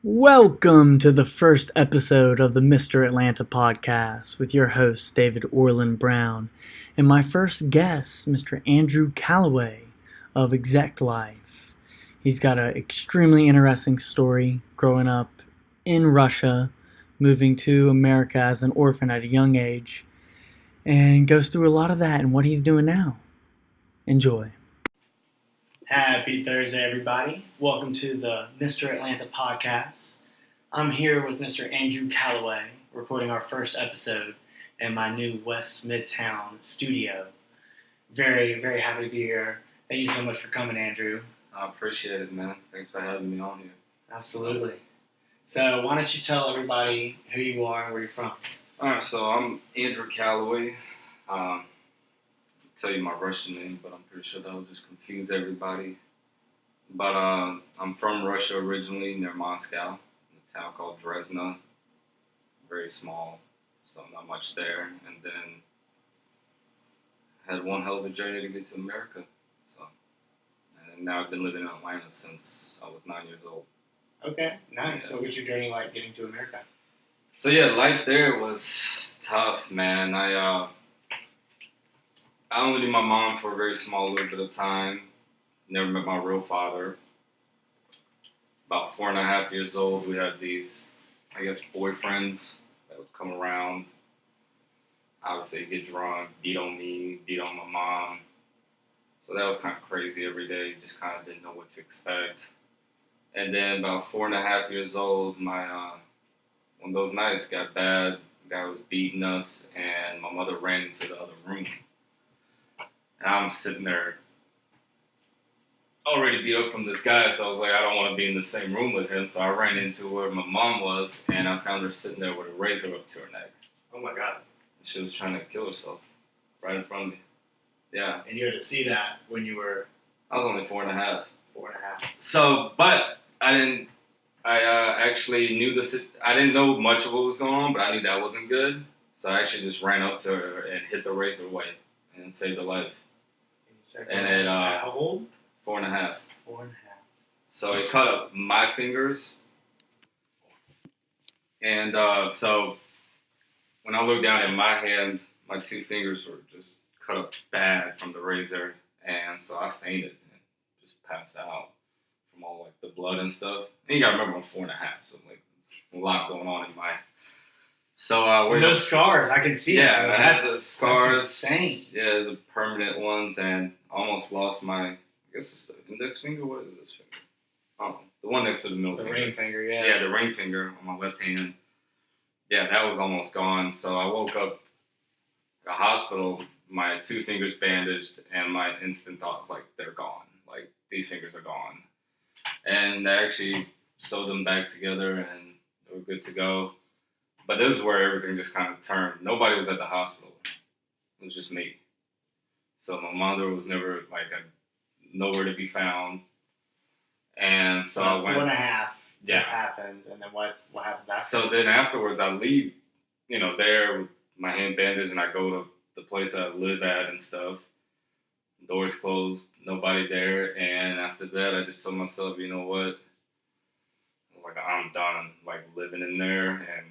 Welcome to the first episode of the Mr. Atlanta podcast with your host, David Orland Brown, and my first guest, Mr. Andrew Calloway of Execlife. He's got an extremely interesting story growing up in Russia, moving to America as an orphan at a young age, and goes through a lot of that and what he's doing now. Enjoy. Happy Thursday, everybody. Welcome to the Mr. Atlanta podcast. I'm here with Mr. Andrew Calloway, recording our first episode in my new West Midtown studio. Very, very happy to be here. Thank you so much for coming, Andrew. I appreciate it, man. Thanks for having me on here. Absolutely. So why don't you tell everybody who you are and where you're from? All right, so I'm Andrew Calloway. I'll tell you my Russian name, but I'm pretty sure that'll just confuse everybody. But I'm from Russia originally, near Moscow, in a town called Dresna. Very small, so not much there. And then had one hell of a journey to get to America. And now I've been living in Atlanta since I was 9 years old. Okay, nice. Yeah. What was your journey like getting to America? So yeah, life there was tough, man. I only knew my mom for a very small little bit of time. Never met my real father. About 4.5 years old, we had these, boyfriends that would come around. Obviously, get drunk, beat on me, beat on my mom. So that was kind of crazy every day. Just kind of didn't know what to expect. And then about 4.5 years old, one of those nights got bad. The guy was beating us, and my mother ran into the other room. And I'm sitting there already beat up from this guy, so I was like, I don't want to be in the same room with him. So I ran into where my mom was, and I found her sitting there with a razor up to her neck. Oh my God. She was trying to kill herself right in front of me. Yeah. And you had to see that when you were I was only 4.5. 4.5. So, but I actually knew I didn't know much of what was going on, but I knew that wasn't good. So I actually just ran up to her and hit the razor away and saved her life. And it, how old? 4.5. 4.5. So it cut up my fingers. And so when I looked down at my hand, my 2 fingers were just cut up bad from the razor. And so I fainted and just passed out from all like the blood and stuff. And you gotta remember I'm 4.5, so like a lot going on in my. So those scars, I can see. Yeah, it. that's the scars. That's insane. Yeah, the permanent ones, and almost lost my. I guess it's the index finger. What is this finger? Oh, the one next to the middle The finger. ring finger, yeah. Yeah, the ring finger on my left hand. Yeah, that was almost gone. So I woke up at a hospital, my 2 fingers bandaged, and my instant thought was like, they're gone. Like, these fingers are gone. And I actually sewed them back together, and they were good to go. But this is where everything just kind of turned. Nobody was at the hospital. It was just me. So my mother was never, nowhere to be found. And so I went. 4.5. Yeah. This happens, and then what happens after? So then afterwards, I leave, there with my hand bandaged, and I go to the place I live at and stuff. Doors closed, nobody there, and after that, I just told myself, you know what? I was like, I'm done, living in there and,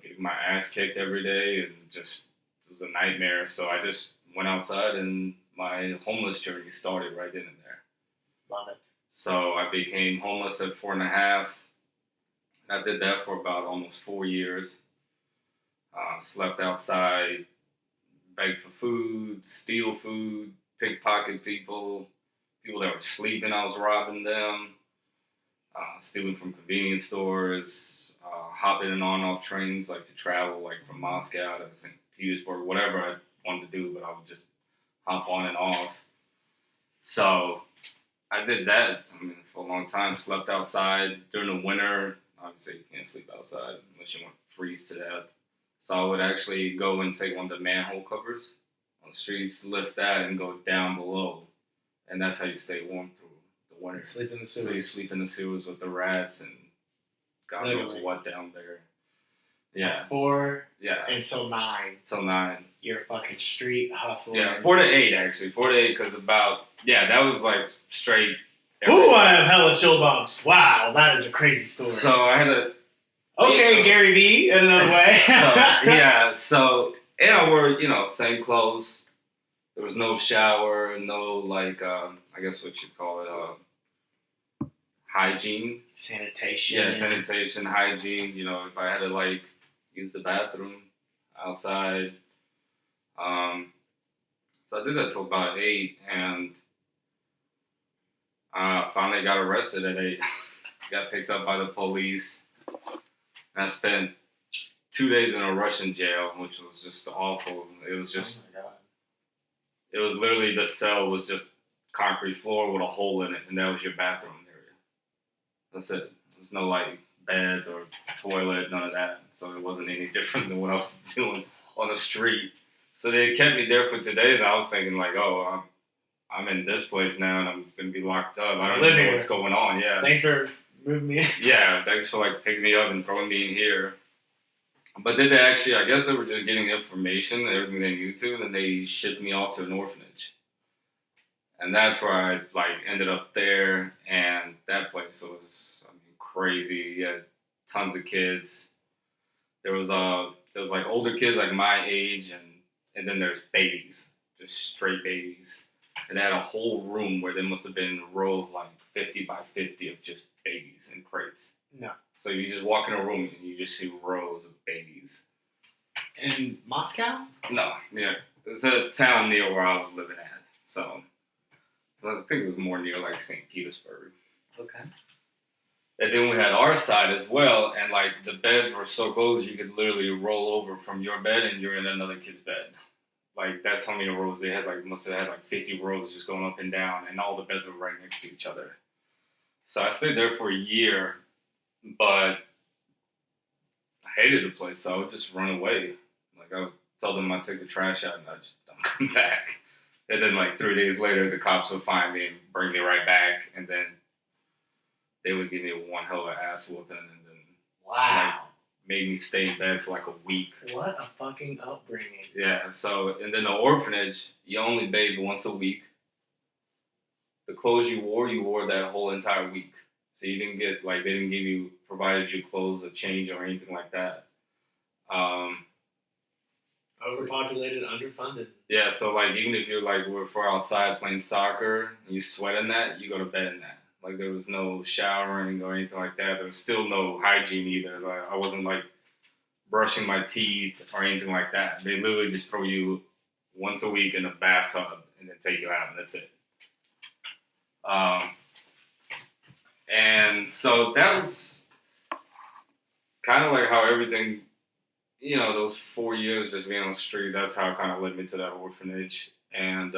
getting my ass kicked every day, and just, it was a nightmare. So I just went outside, and my homeless journey started right then and there. Love it. So I became homeless at 4.5. I did that for about almost 4 years. Slept outside, begged for food, steal food, pickpocket people that were sleeping, I was robbing them, stealing from convenience stores, hopping in on-off trains, to travel, from Moscow to St. Petersburg, whatever I wanted to do, but I would just hop on and off. So I did that, for a long time. Slept outside during the winter. Obviously, you can't sleep outside unless you want to freeze to death. So I would actually go and take one of the manhole covers on the streets, lift that, and go down below. And that's how you stay warm through the winter. Sleep in the sewers. So you sleep in the sewers with the rats, and God knows what down there. Yeah. 4 Yeah. until 9. Till 9. You're fucking street hustling. Yeah, 4 to 8 actually. 4 to 8 because that was straight Ooh, I have hella chill bumps. Wow, that is a crazy story. So I had a... Okay, Gary Vee, in another way. So we're, same clothes. There was no shower, no, like, I guess what you'd call it, hygiene. Sanitation. Yeah, sanitation, hygiene. If I had to, like, use the bathroom outside. So I did that till about 8, and finally got arrested at 8. Got picked up by the police. And I spent 2 days in a Russian jail, which was just awful. It was just... Oh my God. It was literally, the cell was just concrete floor with a hole in it, and that was your bathroom area. That's it. There's no, like, beds or toilet, none of that. So it wasn't any different than what I was doing on the street. So they kept me there for 2 days, and I was thinking, like, oh, I'm in this place now, and I'm going to be locked up. I don't know what's going on. Yeah. Thanks for moving me in. Yeah, thanks for, like, picking me up and throwing me in here. But then I guess they were just getting information, everything they knew to, and they shipped me off to an orphanage. And that's where I, like, ended up there, and that place was, crazy. You had tons of kids. There was like older kids like my age, and then there's babies, just straight babies. And they had a whole room where there must have been a row of like 50 by 50 of just babies in crates. No. So you just walk in a room and you just see rows of babies. In Moscow? No, yeah. It's a town near where I was living at. So I think it was more near like St. Petersburg. Okay. And then we had our side as well, and like the beds were so close you could literally roll over from your bed and you're in another kid's bed. Like that's how many rows they had. Like must have had like 50 rows just going up and down, and all the beds were right next to each other. So I stayed there for a year, but I hated the place, so I would just run away. Like I would tell them I'd take the trash out and I'd just don't come back. And then like 3 days later, the cops would find me and bring me right back, and then they would give me one hell of an ass whooping, and then like, made me stay in bed for like a week. What a fucking upbringing. Yeah, so, and then the orphanage, you only bathed once a week. The clothes you wore that whole entire week. So you didn't get, like, they didn't provided you clothes or change or anything like that. Overpopulated, underfunded. Yeah, so like, even if you're like, we're outside playing soccer, and you sweat in that, you go to bed in that. Like, there was no showering or anything like that. There was still no hygiene either. Like, I wasn't, like, brushing my teeth or anything like that. They literally just throw you once a week in a bathtub and then take you out, and that's it. And so that was kind of like how everything, those 4 years just being on the street, that's how it kind of led me to that orphanage. And,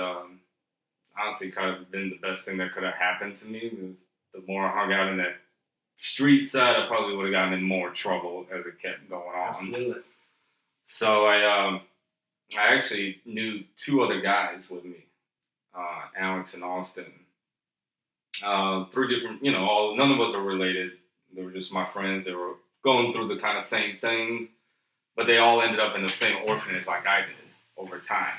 honestly kind of been the best thing that could have happened to me, because the more I hung out in that street side, I probably would have gotten in more trouble as it kept going on. Absolutely. So I actually knew 2 other guys with me, Alex and Austin. 3 different, none of us are related. They were just my friends. They were going through the kind of same thing, but they all ended up in the same orphanage like I did over time.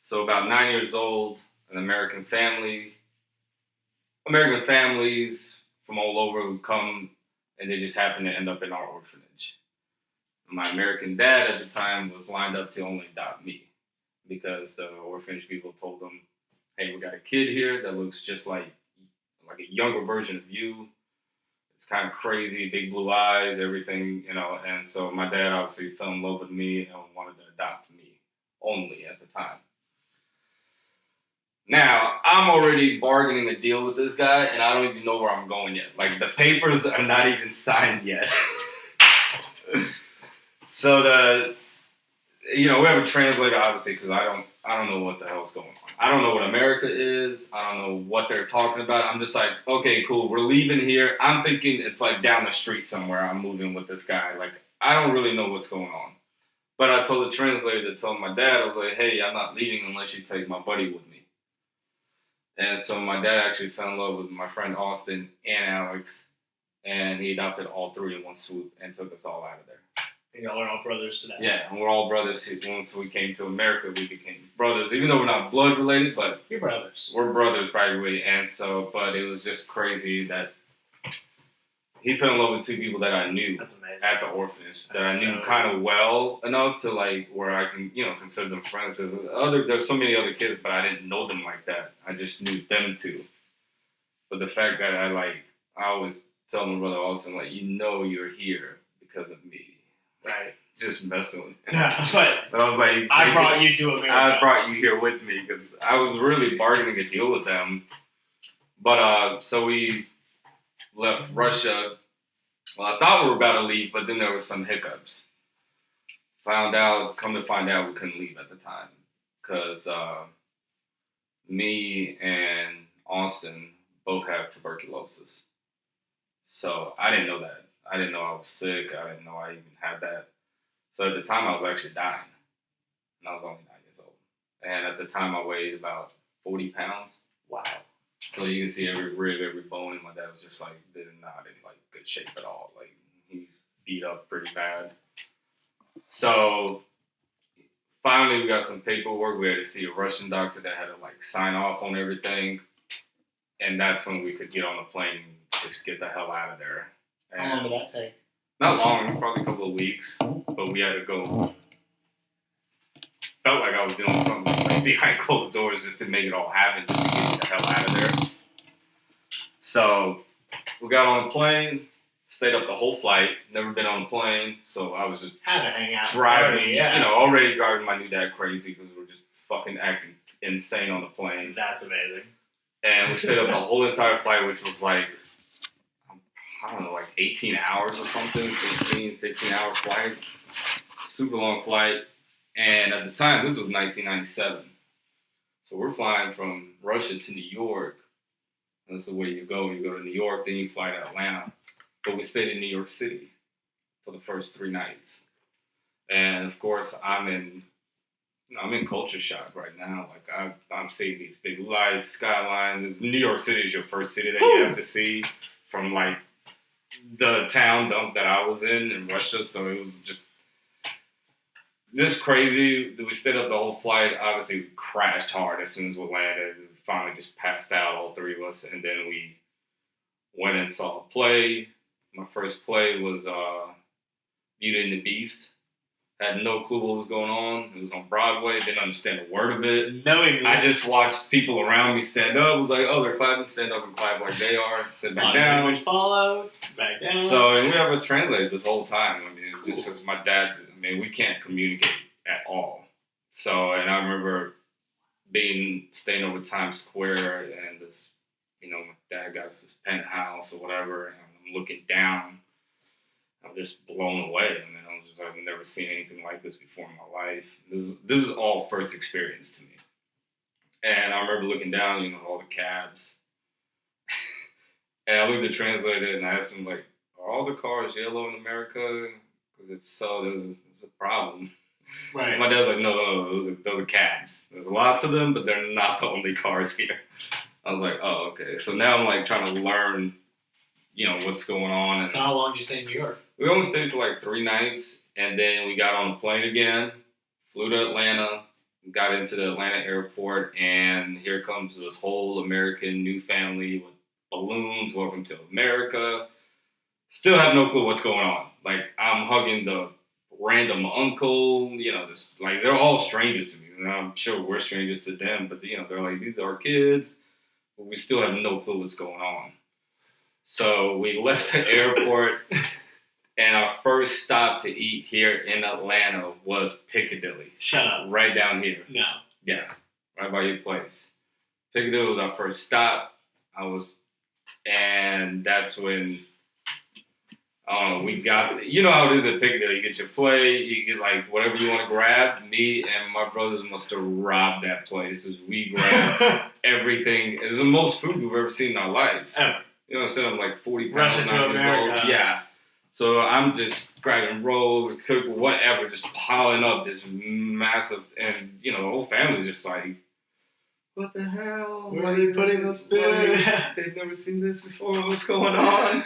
So about 9 years old, an American families from all over would come, and they just happened to end up in our orphanage. My American dad at the time was lined up to only adopt me, because the orphanage people told him, hey, we got a kid here that looks just like a younger version of you. It's kind of crazy, big blue eyes, everything, and so my dad obviously fell in love with me and wanted to adopt me only at the time. Now, I'm already bargaining a deal with this guy, and I don't even know where I'm going yet. Like, the papers are not even signed yet. So we have a translator, obviously, because I don't know what the hell's going on. I don't know what America is. I don't know what they're talking about. I'm just like, okay, cool, we're leaving here. I'm thinking it's like down the street somewhere. I'm moving with this guy. Like, I don't really know what's going on. But I told the translator to tell my dad, I was like, hey, I'm not leaving unless you take my buddy with me. And so my dad actually fell in love with my friend Austin and Alex, and he adopted all 3 in one swoop and took us all out of there. And y'all are all brothers today. Yeah, and we're all brothers. Once we came to America, we became brothers, even though we're not blood related, but you're brothers. We're brothers practically, and so, but it was just crazy that he fell in love with two people that I knew. That's amazing. At the orphanage that I knew kind of well enough to like where I can, consider them friends. Because there's so many other kids, but I didn't know them like that. I just knew them two. But the fact that I always tell my brother Austin, you're here because of me. Right. Just messing with him. Yeah, but I was like, I brought you to America. I brought you here with me because I was really bargaining a deal with them. But so we left Russia. Well, I thought we were about to leave, but then there was some hiccups. Come to find out, we couldn't leave at the time because me and Austin both have tuberculosis. So I didn't know that. I didn't know I was sick. I didn't know I even had that. So at the time, I was actually dying. And I was only 9 years old. And at the time, I weighed about 40 pounds. Wow. So you can see every rib, every bone. And my dad was just not in good shape at all. Like, he's beat up pretty bad. So finally, we got some paperwork. We had to see a Russian doctor that had to sign off on everything. And that's when we could get on the plane and just get the hell out of there. And how long did that take? Not long, probably a couple of weeks. But we had to go. Felt like I was doing something behind closed doors just to make it all happen, just to get the hell out of there. So we got on the plane, stayed up the whole flight, never been on a plane, so I was just had to hang out driving, already driving my new dad crazy because we were just fucking acting insane on the plane. That's amazing. And we stayed up the whole entire flight, which was 18 hours or something, 16, 15-hour flight. Super long flight. And at the time, this was 1997. So we're flying from Russia to New York. That's the way you go. You go to New York, then you fly to Atlanta. But we stayed in New York City for the first 3 nights. And of course, I'm in culture shock right now. I'm seeing these big lights, skylines. New York City is your first city that you have to see from the town dump that I was in Russia. So it was just crazy. We stayed up the whole flight. Obviously, we crashed hard as soon as we landed. We finally just passed out, all 3 of us. And then we went and saw a play. My first play was Beauty and the Beast. Had no clue what was going on. It was on Broadway. Didn't understand a word of it. No English. I just watched people around me stand up. I was like, oh, they're clapping. Stand up and clap like they are. Sit back down. Which followed. Back down. So, and we have a translator this whole time. Just because my dad, we can't communicate at all. So, and I remember staying over Times Square and this, my dad got us this penthouse or whatever, and I'm looking down. I'm just blown away. I was just I've never seen anything like this before in my life. This is all first experience to me. And I remember looking down, all the cabs. And I looked at the translator and I asked him, are all the cars yellow in America? Because if so, there's a problem. Right. My dad's like, no, those are cabs. There's lots of them, but they're not the only cars here. I was like, oh, okay. So now I'm trying to learn, what's going on. And so how long did you stay in New York? We only stayed for 3 nights, and then we got on a plane again, flew to Atlanta, got into the Atlanta airport, and here comes this whole American new family with balloons, welcome to America. Still have no clue what's going on. I'm hugging the random uncle, they're all strangers to me. And I'm sure we're strangers to them, but, they're like, these are our kids, but we still have no clue what's going on. So we left the airport, and our first stop to eat here in Atlanta was Piccadilly. Shut up. Right down here. No. Yeah, right by your place. Piccadilly was our first stop. And that's when, we got, how it is at Piccadilly. You get your plate, you get whatever you want to grab. Me and my brothers must have robbed that place as we grabbed everything. It's the most food we've ever seen in our life. Ever. Instead of 40 pounds, Russia 9 to years America. old. Yeah. So I'm just grabbing rolls, cook, whatever, just piling up this massive, and the whole family's just what the hell? Where are they putting this food? They've never seen this before. What's going on?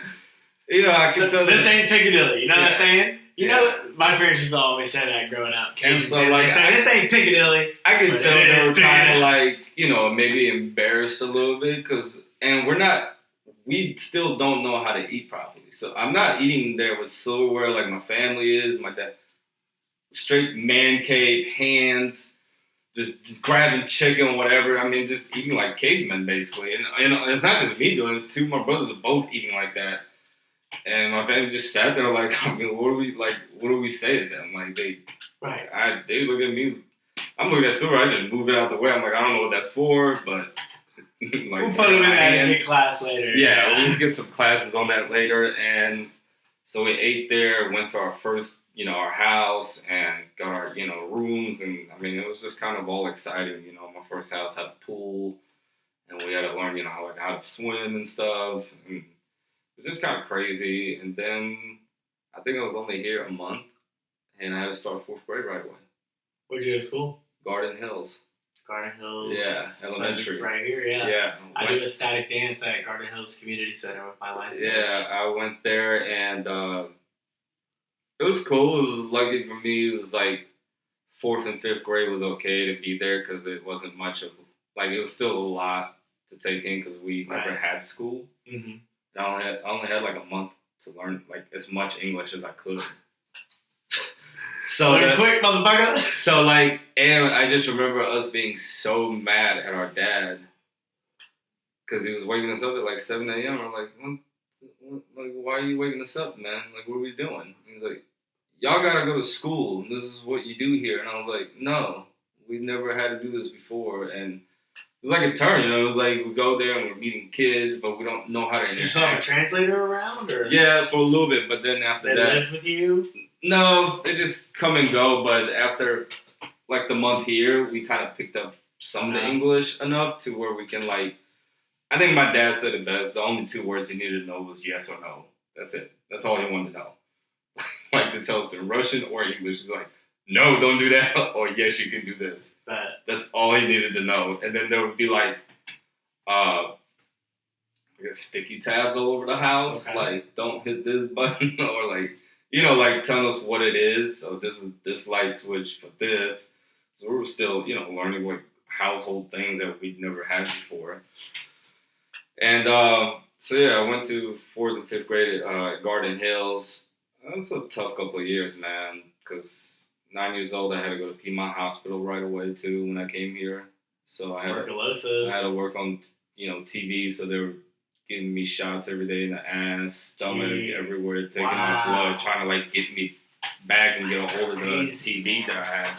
I can tell this ain't Piccadilly. You know what I'm saying? You know, my parents used to always say that growing up. And so, like, this ain't Piccadilly. I could tell they were kind of Piccadilly. like, maybe embarrassed a little bit and we still don't know how to eat properly. So I'm not eating there with silverware like my family is. My dad, straight man cave, hands, just grabbing chicken, whatever. I mean, just eating like cavemen, basically. And it's not just me doing it. It's two of my brothers are both eating like that. And my family just sat there like, I mean, what do we say to them? Like, they look at me. I'm looking at silver. I just move it out the way. I'm like, I don't know what that's for, but like, we'll put them in that in class later. Yeah, we'll get some classes on that later. And so we ate there, went to our first, our house, and got our, rooms. And I mean, it was just kind of all exciting. My first house had a pool, and we had to learn, how to swim and stuff. And it was just kind of crazy. And then I think I was only here a month, and I had to start fourth grade right away. Where'd you go to school? Garden Hills. Garden Hills. Yeah, elementary. So right here, yeah. Yeah. I do a static dance at Garden Hills Community Center with my life. Yeah, I went there, and it was cool. It was lucky for me. It was like 4th and 5th grade was okay to be there because it wasn't much of, it was still a lot to take in because we never had school. Mm-hmm. I only had like a month to learn as much English as I could. So quick, motherfucker. So and I just remember us being so mad at our dad because he was waking us up at like 7 a.m. I'm like, why are you waking us up, man? Like, what are we doing? He's like, y'all gotta go to school. This is what you do here. And I was like, no, we've never had to do this before. And it was like a turn, It was like we go there and we're meeting kids, but we don't know how to interact. You saw a translator around, or yeah, for a little bit, but then after that, they live with you. No, they just come and go. But after like the month here, we kind of picked up some of the English enough to where we can I think my dad said it best. The only 2 words he needed to know was yes or no. That's it. That's all he wanted to know. To tell us in Russian or English. He's like, no, don't do that. Or yes, you can do this. That's all he needed to know. And then there would be I guess sticky tabs all over the house. Okay. Don't hit this button or telling us what it is. So this is this light switch for this. So we were still, learning household things that we'd never had before. And so yeah, I went to 4th and 5th grade at Garden Hills. That was a tough couple of years, man, because 9 years old, I had to go to Piedmont Hospital right away, too, when I came here. So I had to work on, TV, so they were giving me shots every day in the ass, stomach, everywhere, taking my blood, trying to, get me back and get a hold of the TV that I had.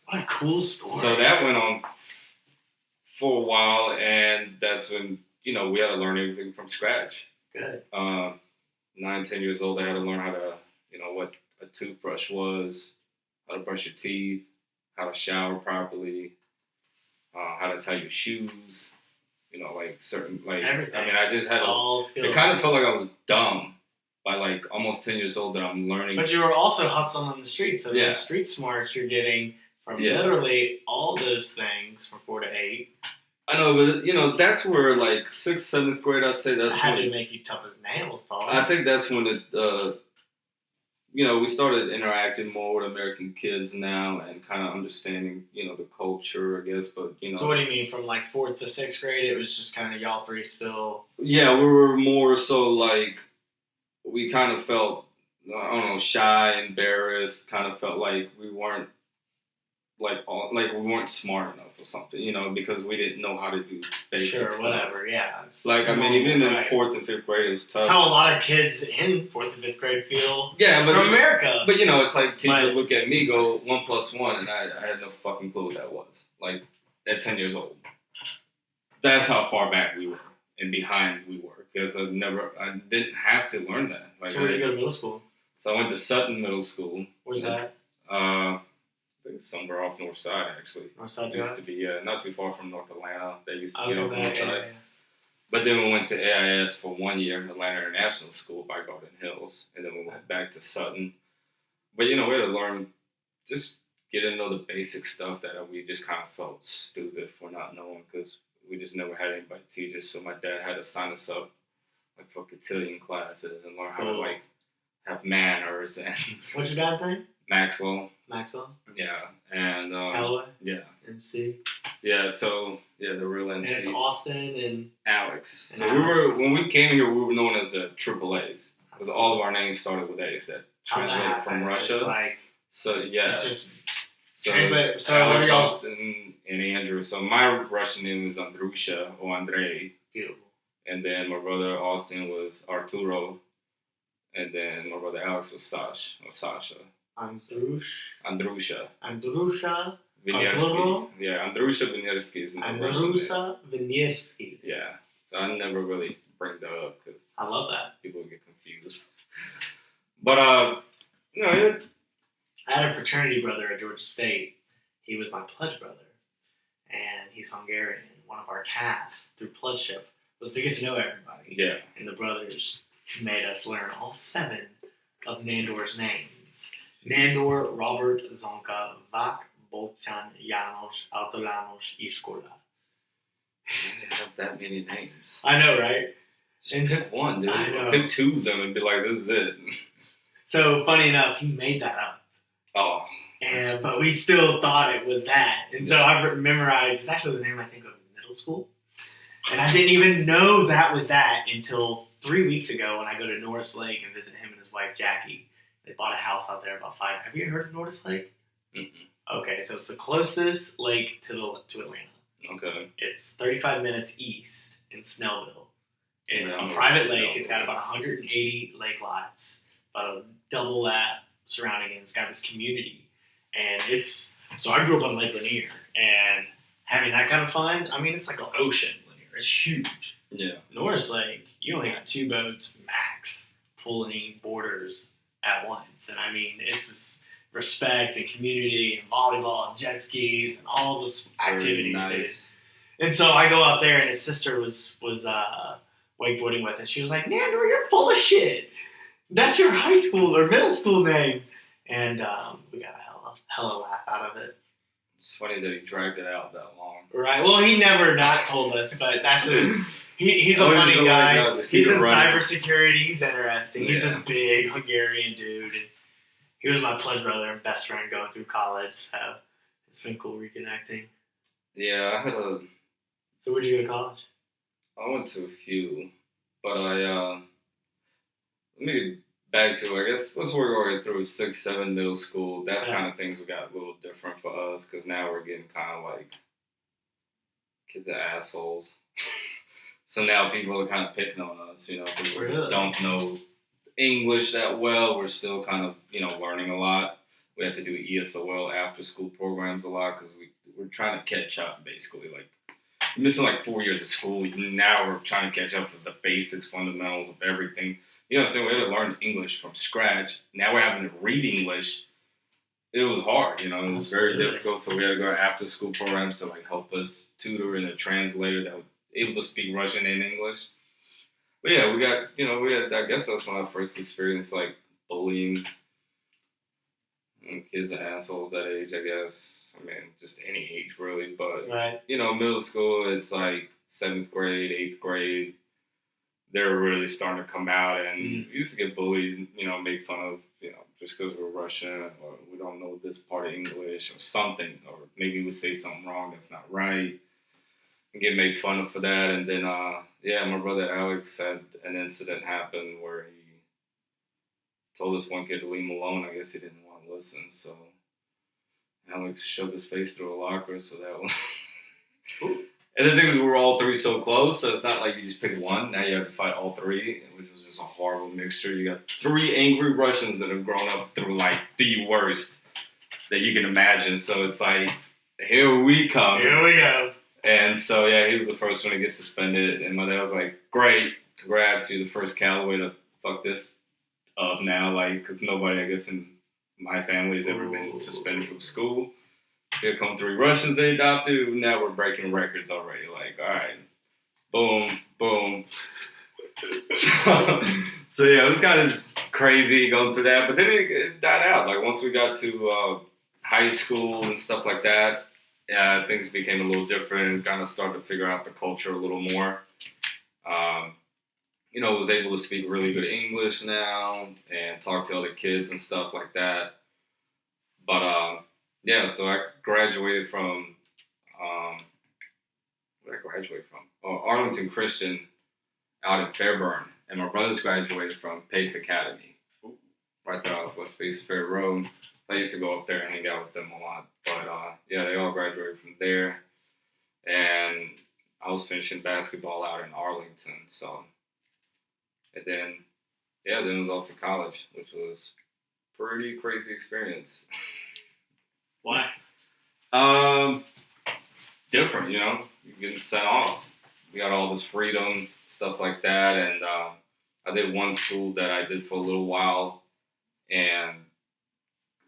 What a cool story. So that went on for a while, and that's when, we had to learn everything from scratch. Good. 9, 10 years old, I had to learn how to, what a toothbrush was, how to brush your teeth, how to shower properly, how to tie your shoes, certain, everything. I mean, I just had all skills. It kind of felt like I was dumb by, almost 10 years old that I'm learning. But you were also hustling in the streets, so those street smarts you're getting from literally all those things from 4 to 8. I know, but, that's where, 6th, 7th grade, I'd say that's had to make you tough as nails, dog. I think that's when it, we started interacting more with American kids now and kind of understanding, the culture, I guess, but, So what do you mean, from, 4th to 6th grade, it was just kind of y'all three still? Yeah, we were more so, we kind of felt, I don't know, shy, embarrassed, kind of felt like we weren't, we weren't smart enough or something, because we didn't know how to do basic stuff. Sure, whatever, yeah. Even in 4th and 5th grade, it was tough. That's how a lot of kids in 4th and 5th grade feel from America. But, it's like teacher look at me, go 1 + 1, and I had no fucking clue what that was. At 10 years old. That's how far back we were and behind we were. Because I didn't have to learn that. So where did you go to middle school? So I went to Sutton Middle School. Where's that? I think somewhere off North Side, actually. North Side, used to be not too far from North Atlanta. They used to be off North Side. Yeah. But then we went to AIS for 1 year, Atlanta International School by Garden Hills, and then we went back to Sutton. But we had to learn, just get to know the basic stuff that we just kind of felt stupid for not knowing because we just never had anybody teach us. So my dad had to sign us up for cotillion classes and learn how to have manners and What's your dad's name? Maxwell. Yeah, and Calloway. yeah, MC. yeah. So yeah, the real MC. And it's Austin and Alex. And so Alex. when we came here, we were known as the Triple A's because all of our names started with A's. That translated from Russia. It's like, so yeah, just so translate. So Alex, what are y'all? Austin, and Andrew. So my Russian name is Andrusha or Andrei, Beautiful. and then my brother Austin was Arturo, and then my brother Alex was Sasha. Andrusha. Viniersky. Yeah, Andrusha Viniersky is my Russian name. Andrusha Viniersky. Yeah, so I never really bring that up because I love that. people get confused. But no, I had a fraternity brother at Georgia State. He was my pledge brother, and he's Hungarian. One of our tasks through pledgeship was to get to know everybody. Yeah. And the brothers made us learn all 7 of Nandor's names. Nandor, Robert, Zonka, Vak, Bolchan, Janos, Autolanos, Iskola. They have that many names. I know, right? Just pick one, dude. I know. Pick 2 of them and be like, this is it. So, funny enough, he made that up. Oh. But we still thought it was that. And so I've memorized, it's actually the name I think of in middle school. And I didn't even know that was that until 3 weeks ago when I go to Norris Lake and visit him and his wife, Jackie. They bought a house out there about 5. Have you heard of Norris Lake? Mm-mm. Okay, so it's the closest lake to Atlanta. Okay. It's 35 minutes east in Snellville. It's Yeah, a private lake. Snellville. It's got about 180 lake lots, about double that surrounding it. It's got this community. And so I grew up on Lake Lanier, and having that kind of fun, I mean, it's like an ocean, Lanier. It's huge. Yeah. Norris Lake, you only got 2 boats max pulling borders at once. And I mean, it's just respect and community and volleyball and jet skis and all the activities. Nice. And so I go out there, and his sister was wakeboarding with, and she was like, "Nandor, you're full of shit. That's your high school or middle school name." And we got a hella laugh out of it. It's funny that he dragged it out that long. Right. Well, he never not told us, but that's just he's a I was funny just guy. like, no, just keep He's it in running. cybersecurity. He's interesting. He's Yeah. this big Hungarian dude. And he was my pledge brother and best friend going through college. So it's been cool reconnecting. Yeah, So where'd you go to college? I went to a few, but let me get back to, I guess, let's work our way through 6, 7 middle school. That's Yeah. kind of things we got a little different for us, because now we're getting kind of like, kids are assholes. So now people are kind of picking on us, because we Really? don't know English that well. We're still kind of, learning a lot. We have to do ESOL after school programs a lot, because we're trying to catch up, basically. Like, we're missing like 4 years of school. Now we're trying to catch up with the basics, fundamentals of everything. You know what I'm saying? We had to learn English from scratch. Now we're having to read English. It was hard, it was very Absolutely. difficult. So we had to go after school programs to like help us tutor and a translator that was able to speak Russian and English. But yeah, I guess that's when I first experienced like bullying. And kids are assholes that age, I guess. I mean, just any age really. But, Right. middle school, it's like 7th grade, 8th grade. They're really starting to come out, and we used to get bullied, made fun of, just because we're Russian or we don't know this part of English or something, or maybe we say something wrong that's not right, and get made fun of for that. And then, my brother Alex had an incident happen where he told this one kid to leave him alone. I guess he didn't want to listen, so Alex shoved his face through a locker, so that was... And the thing is, we were all 3 so close, so it's not like you just pick one. Now you have to fight all 3, which was just a horrible mixture. You got 3 angry Russians that have grown up through, like, the worst that you can imagine. So it's like, here we come. Here we go. And so, yeah, he was the first one to get suspended. And my dad was like, great, congrats, you're the first Calloway to fuck this up now. Like, because nobody, I guess, in my family has ever been suspended from school. Here come 3 Russians they adopted. Now we're breaking records already. Like, all right, boom, boom. So yeah, it was kind of crazy going through that. But then it died out. Like, once we got to high school and stuff like that, things became a little different. Kind of started to figure out the culture a little more. was able to speak really good English now and talk to other kids and stuff like that. But yeah, so I graduated from where did I graduate from? Oh, Arlington Christian out in Fairburn, and my brothers graduated from Pace Academy, right there off West Pace Fair Road. I used to go up there and hang out with them a lot, but yeah, they all graduated from there, and I was finishing basketball out in Arlington, so, and then, yeah, then it was off to college, which was pretty crazy experience. Why? Different, you're getting sent off. We got all this freedom, stuff like that, and I did one school that I did for a little while, and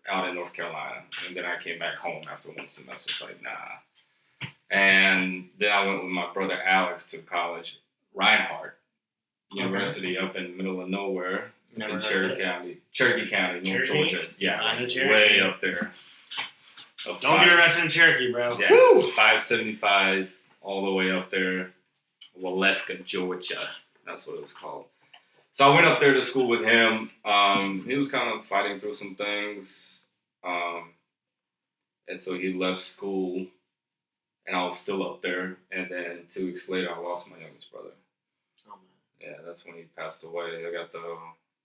out in North Carolina, and then I came back home after one semester. It's like, nah. And then I went with my brother Alex to college, Reinhardt University, up in the middle of nowhere, in Cherokee County, North Georgia. Yeah, way up there. Don't get arrested in Cherokee, bro. Yeah, Woo! 575 all the way up there, Waleska, Georgia. That's what it was called. So I went up there to school with him. He was kind of fighting through some things. And so he left school, and I was still up there. And then 2 weeks later, I lost my youngest brother. Oh, man. Yeah, that's when he passed away. I got the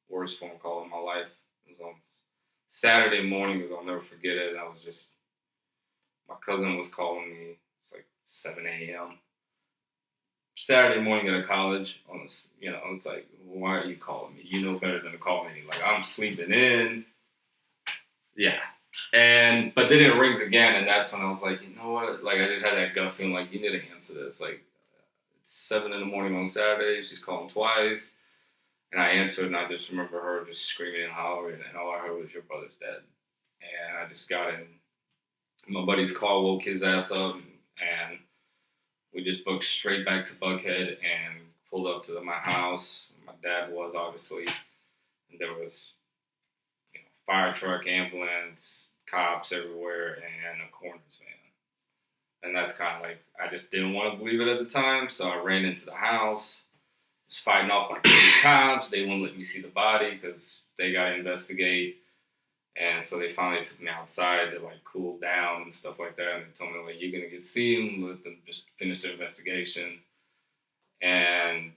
worst phone call in my life. It was on Saturday morning, because I'll never forget it. My cousin was calling me. It's like 7 a.m. Saturday morning at a college. It's like, why are you calling me? You know better than to call me. Like, I'm sleeping in. Yeah. But then it rings again, and that's when I was like, you know what? Like, I just had that gut feeling like, you need to answer this. Like, it's 7 in the morning on Saturday. She's calling twice. And I answered, and I just remember her just screaming and hollering, and all I heard was, your brother's dead. And I just got in. My buddy's car woke his ass up, and we just booked straight back to Buckhead and pulled up to my house. My dad was, obviously. And there was, fire truck, ambulance, cops everywhere, and a coroner's van. And that's kind of like, I just didn't want to believe it at the time, so I ran into the house, was fighting off like 30 cops. They wouldn't let me see the body because they got to investigate. And so they finally took me outside to like cool down and stuff like that. And they told me, like, you're going to get seen, let them just finish their investigation. And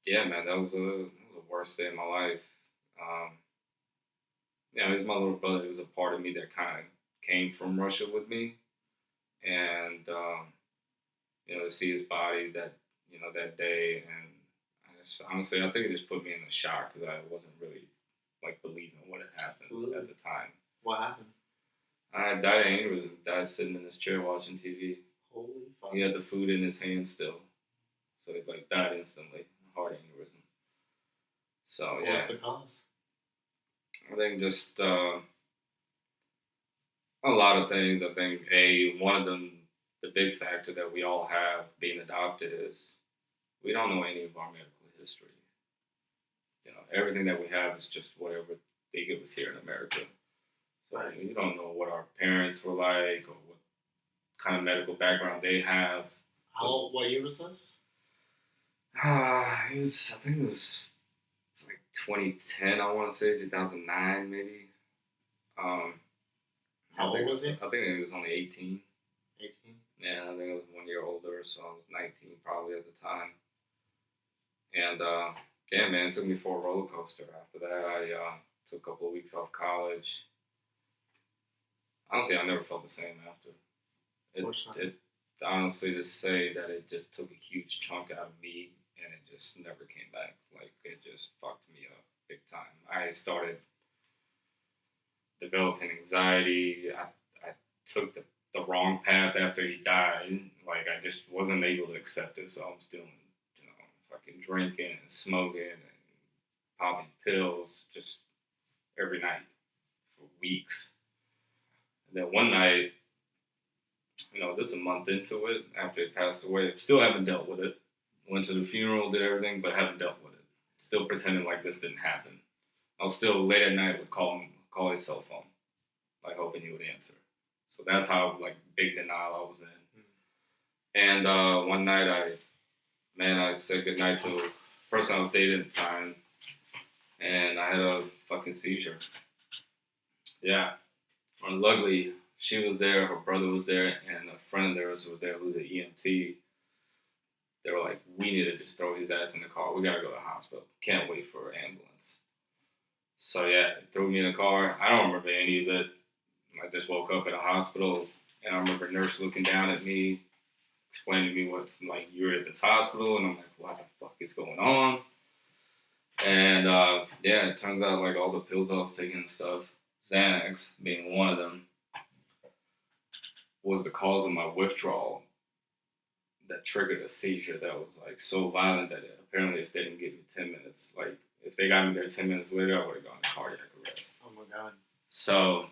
yeah, man, that was the worst day of my life. He's my little brother. He was a part of me that kind of came from Russia with me. And, to see his body that day. And honestly, I think it just put me in a shock because I wasn't really believing what had happened at the time. What happened? I died of aneurysm. Died sitting in his chair watching TV. Holy fuck. He had the food in his hand still. So he died instantly. Heart aneurysm. So yeah. What's the cause? I think just a lot of things. I think one of them, the big factor that we all have being adopted is we don't know any of our medical history. Everything that we have is just whatever they give us here in America. So right. You don't know what our parents were like or what kind of medical background they have. What year was this? I think it was like 2010, I want to say, 2009 maybe. How old was he? I think he was only 18. 18? Yeah, I think I was 1 year older, so I was 19 probably at the time. And yeah, man, it took me for a roller coaster. After that, I took a couple of weeks off college. Honestly, I never felt the same after. It honestly, to say that it just took a huge chunk out of me, and it just never came back. Like, it just fucked me up big time. I started developing anxiety. I took the wrong path after he died. Like, I just wasn't able to accept it, so I was doing, fucking drinking and smoking and popping pills just every night for weeks. And then one night, just a month into it, after he passed away, still haven't dealt with it. Went to the funeral, did everything, but haven't dealt with it. Still pretending like this didn't happen. I was still late at night would call his cell phone, hoping he would answer. So that's how big denial I was in. And one night I said goodnight to person I was dating at the time, and I had a fucking seizure. Yeah. And luckily, she was there, her brother was there, and a friend of theirs was there who was an EMT. They were like, we need to just throw his ass in the car. We got to go to the hospital. Can't wait for an ambulance. So, yeah, they threw me in the car. I don't remember any of it. I just woke up at a hospital, and I remember a nurse looking down at me, explaining to me what's like, you're at this hospital, and I'm like, what the fuck is going on? And yeah, it turns out like all the pills I was taking and stuff, Xanax being one of them, was the cause of my withdrawal that triggered a seizure that was like so violent that apparently if they didn't give me 10 minutes, like if they got me there 10 minutes later, I would have gone to cardiac arrest. Oh my god. So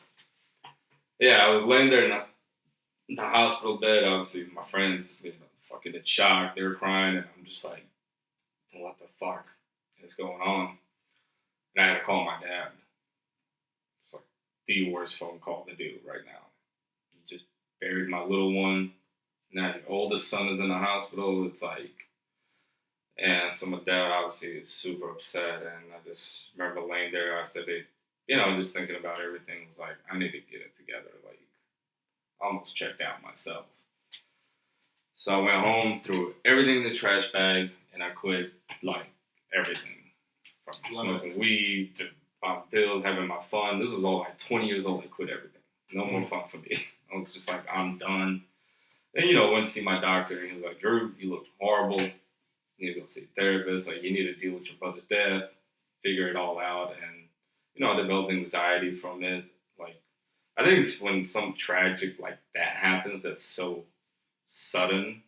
yeah, I was laying there in the hospital bed. Obviously, my friends, fucking in shock. They were crying, and I'm just like, what the fuck is going on? And I had to call my dad. It's like the worst phone call to do right now. He just buried my little one. Now the oldest son is in the hospital. It's like, and so my dad obviously is super upset. And I just remember laying there after they, just thinking about everything. It's like, I need to get it together. Like, I almost checked out myself. So I went home, threw everything in the trash bag, and I quit like everything. From smoking weed to popping pills, having my fun. This was all like 20 years old. I quit everything. No more fun for me. I was just like, I'm done. And, went to see my doctor, and he was like, Drew, you look horrible. You need to go see a therapist. Like, you need to deal with your brother's death, figure it all out. And, I developed anxiety from it. Like, I think it's when some tragic like that happens that's so sudden.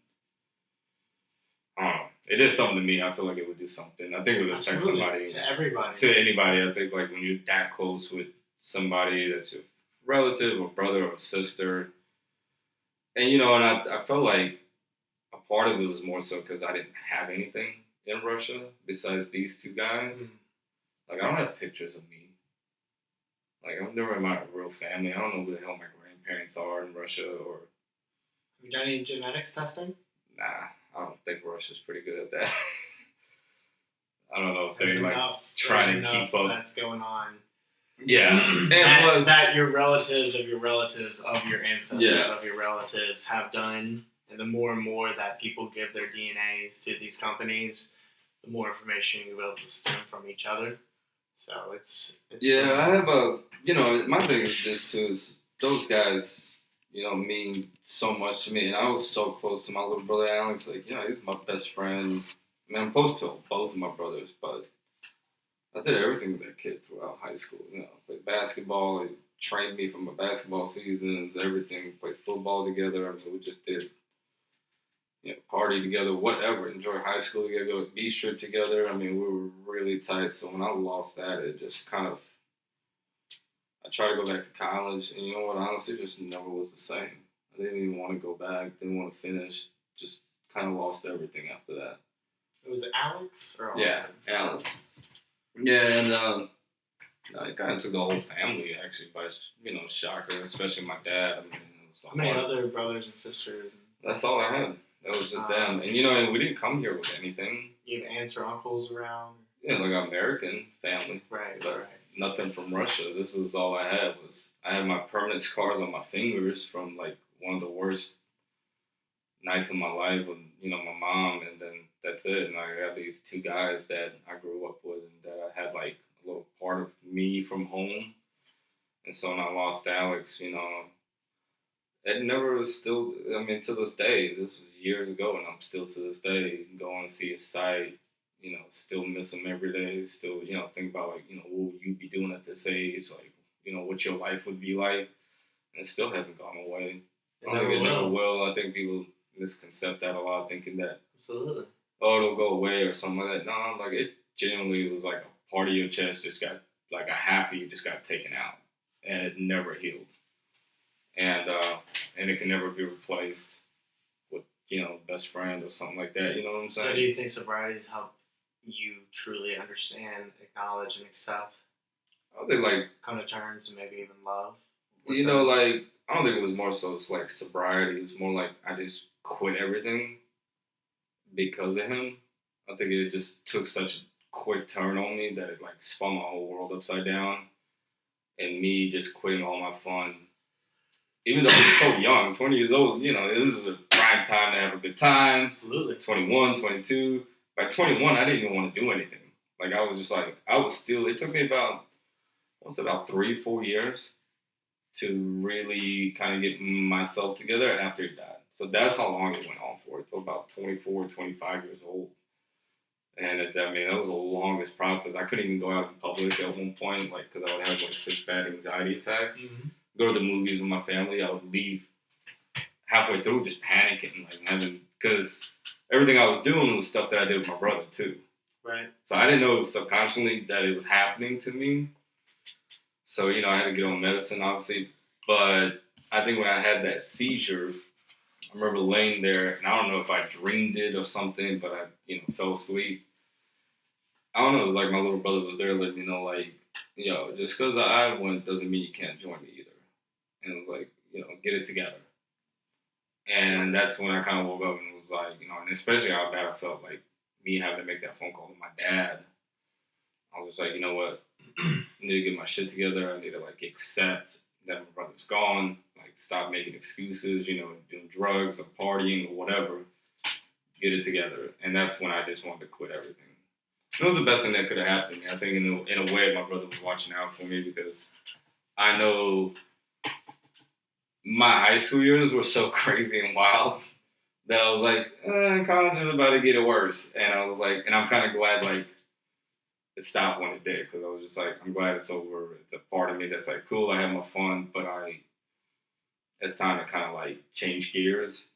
I don't know. It is something to me. I feel like it would do something. I think it would affect somebody. To everybody. To anybody. I think like when you're that close with somebody that's your relative or brother or sister. And, and I felt like a part of it was more so because I didn't have anything in Russia besides these two guys. Mm-hmm. Like, I don't have pictures of me. Like, I've never met my real family. I don't know who the hell my grandparents are in Russia or... Have you done any genetics testing? Nah, I don't think Russia's pretty good at that. I don't know if they're like trying to keep up. That's going on. Yeah. That your relatives of your relatives of your ancestors of your relatives have done. And the more and more that people give their DNAs to these companies, the more information you'll be able to stem from each other. So it's yeah, I have my thing is this too, is those guys, mean so much to me. And I was so close to my little brother Alex. Like, he's my best friend. I mean, I'm close to both of my brothers, but I did everything with that kid throughout high school. Played basketball. He trained me for my basketball seasons, everything. Played football together. I mean, we just did, party together, whatever. Enjoy high school together, go to beach trip together. I mean, we were really tight. So when I lost that, it just kind of, I tried to go back to college, and you know what? Honestly, just never was the same. I didn't even want to go back. Didn't want to finish. Just kind of lost everything after that. It was Alex or Austin? Yeah, Alex. Yeah, and it kind of took the whole family actually by shocker, especially my dad. I mean, it was how many other brothers and sisters? That's all I had. That was just them. And and we didn't come here with anything. You have aunts or uncles around? Yeah, like American family. Right, but right. Nothing from Russia. This was all I had. I had my permanent scars on my fingers from like one of the worst nights of my life with my mom, and then that's it. And I got these two guys that I grew up with, and that I had like a little part of me from home. And so when I lost Alex, it never was still, I mean, to this day, this was years ago, and I'm still to this day going to see his site, still miss him every day, still, think about, like, what would you be doing at this age, like, what your life would be like, and it still hasn't gone away. I think it never will. I think people misconcept that a lot, thinking that, absolutely, it'll go away or something like that. No, like, it genuinely was like a part of your chest just got, like, a half of you just got taken out, and it never healed. And it can never be replaced with, best friend or something like that. You know what I'm saying? So do you think sobriety has helped you truly understand, acknowledge, and accept? I think, like, come to terms and maybe even love? Like, I don't think it was more so it's like sobriety. It was more like I just quit everything because of him. I think it just took such a quick turn on me that it like spun my whole world upside down. And me just quitting all my fun, even though I was so young, 20 years old, you know, this is a prime time to have a good time. Absolutely. 21, 22. By 21, I didn't even want to do anything. Like, I was just like, I was still, it took me about 3-4 years to really kind of get myself together after he died. So that's how long it went on for, until about 24, 25 years old. And that was the longest process. I couldn't even go out in public at one point, like, because I would have like 6 bad anxiety attacks. Mm-hmm. Go to the movies with my family. I would leave halfway through just panicking, like because everything I was doing was stuff that I did with my brother too. Right. So I didn't know subconsciously that it was happening to me. So, you know, I had to get on medicine, obviously. But I think when I had that seizure, I remember laying there, and I don't know if I dreamed it or something, but I, you know, fell asleep. I don't know, it was like my little brother was there letting me know, like, yo, just because I went doesn't mean you can't join me either. And it was like, you know, get it together. And that's when I kind of woke up and was like, you know, and especially how bad I felt, like, me having to make that phone call to my dad. I was just like, you know what, I need to get my shit together. I need to, like, accept that my brother's gone. Like, stop making excuses, you know, doing drugs or partying or whatever. Get it together. And that's when I just wanted to quit everything. It was the best thing that could have happened to me. I think in a way my brother was watching out for me, because I know my high school years were so crazy and wild that I was like, college is about to get worse. And I was like, and I'm kind of glad, like, it stopped when it did, because I was just like, I'm glad it's over. It's a part of me that's like, cool, I had my fun, but it's time to kind of like change gears.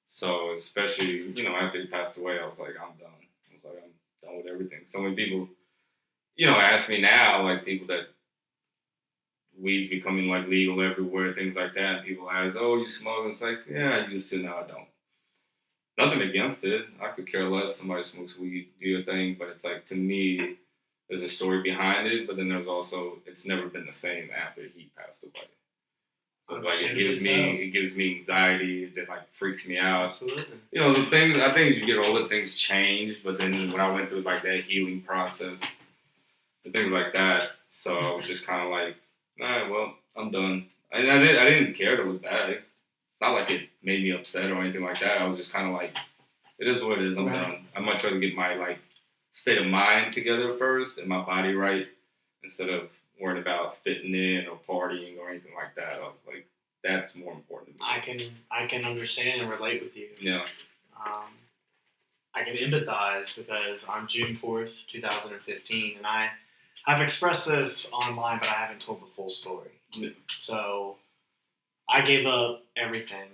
So especially, you know, after he passed away, I was like, I'm done. I was like, I'm done with everything. So when people, you know, ask me now, like, people that weed's becoming like legal everywhere, things like that, and people ask, oh, you smoke? It's like, yeah, I used to, now I don't. Nothing against it. I could care less. Somebody smokes weed, do your thing. But it's like, to me, there's a story behind it, but then there's also, it's never been the same after he passed away. It's like, it gives me anxiety, it like freaks me out. Absolutely. You know, the things, I think as you get older, things change, but then when I went through like that healing process and things like that, so I was just kind of like, all right, well, I'm done. And I didn't care to look back. It's not like it made me upset or anything like that. I was just kind of like, it is what it is. I'm done. I'd much rather get my like state of mind together first and my body right, instead of worrying about fitting in or partying or anything like that. I was like, that's more important to me. I can understand and relate with you. Yeah. I can empathize, because on June 4th, 2015, and I've expressed this online, but I haven't told the full story. Yeah. So I gave up everything.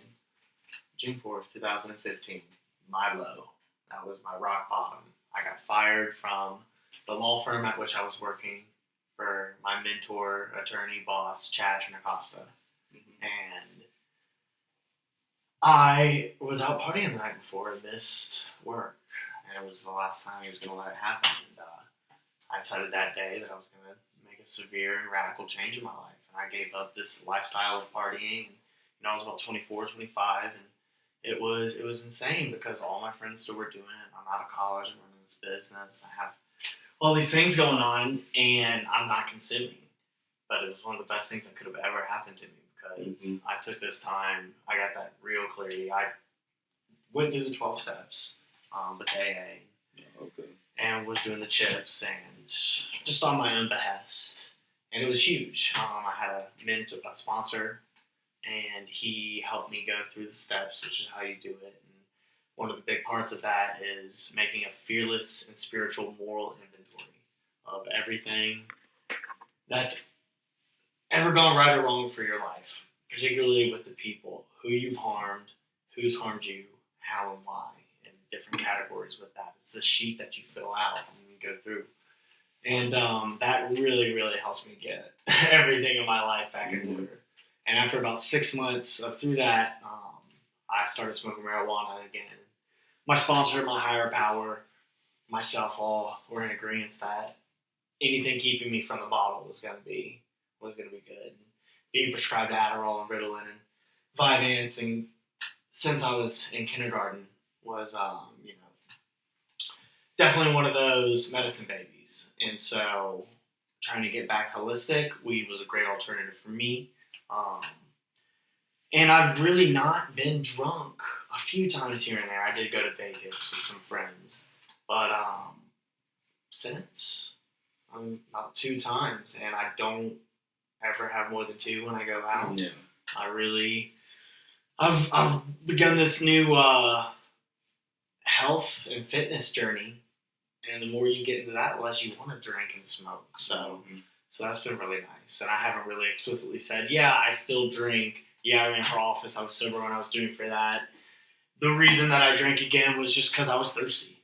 June 4th, 2015, my low. That was my rock bottom. I got fired from the law firm at which I was working for my mentor, attorney, boss, Chad Trinacosta. Mm-hmm. And I was out partying the night before, missed work. And it was the last time he was going to let it happen. And I decided that day that I was going to make a severe and radical change in my life. And I gave up this lifestyle of partying. And, you know, I was about 24, 25, and it was insane, because all my friends still were doing it. I'm out of college, I'm running this business, I have all these things going on, and I'm not consuming. But it was one of the best things that could have ever happened to me, because I took this time, I got that real clarity. I went through the 12 steps with AA, and was doing the chips, and just on my own behest. And it was huge. I had a sponsor, and he helped me go through the steps, which is how you do it. And one of the big parts of that is making a fearless and spiritual moral inventory of everything that's ever gone right or wrong for your life, particularly with the people who you've harmed, who's harmed you, how and why, and different categories with that. It's the sheet that you fill out and you go through. And that really, really helps me get everything in my life back in order. And after about 6 months through that, I started smoking marijuana again. My sponsor, my higher power, myself, all were in agreement that anything keeping me from the bottle was going to be good. Being prescribed Adderall and Ritalin and Vyvanse, and since I was in kindergarten, was definitely one of those medicine babies. And so trying to get back holistic, weed was a great alternative for me. And I've really not been drunk a few times here and there. I did go to Vegas with some friends. But since, about 2 times. And I don't ever have more than 2 when I go out. Yeah. I've begun this new health and fitness journey. And the more you get into that, the less you want to drink and smoke. So that's been really nice. And I haven't really explicitly said, yeah, I still drink. Yeah, I ran for office. I was sober when I was doing for that. The reason that I drank again was just because I was thirsty.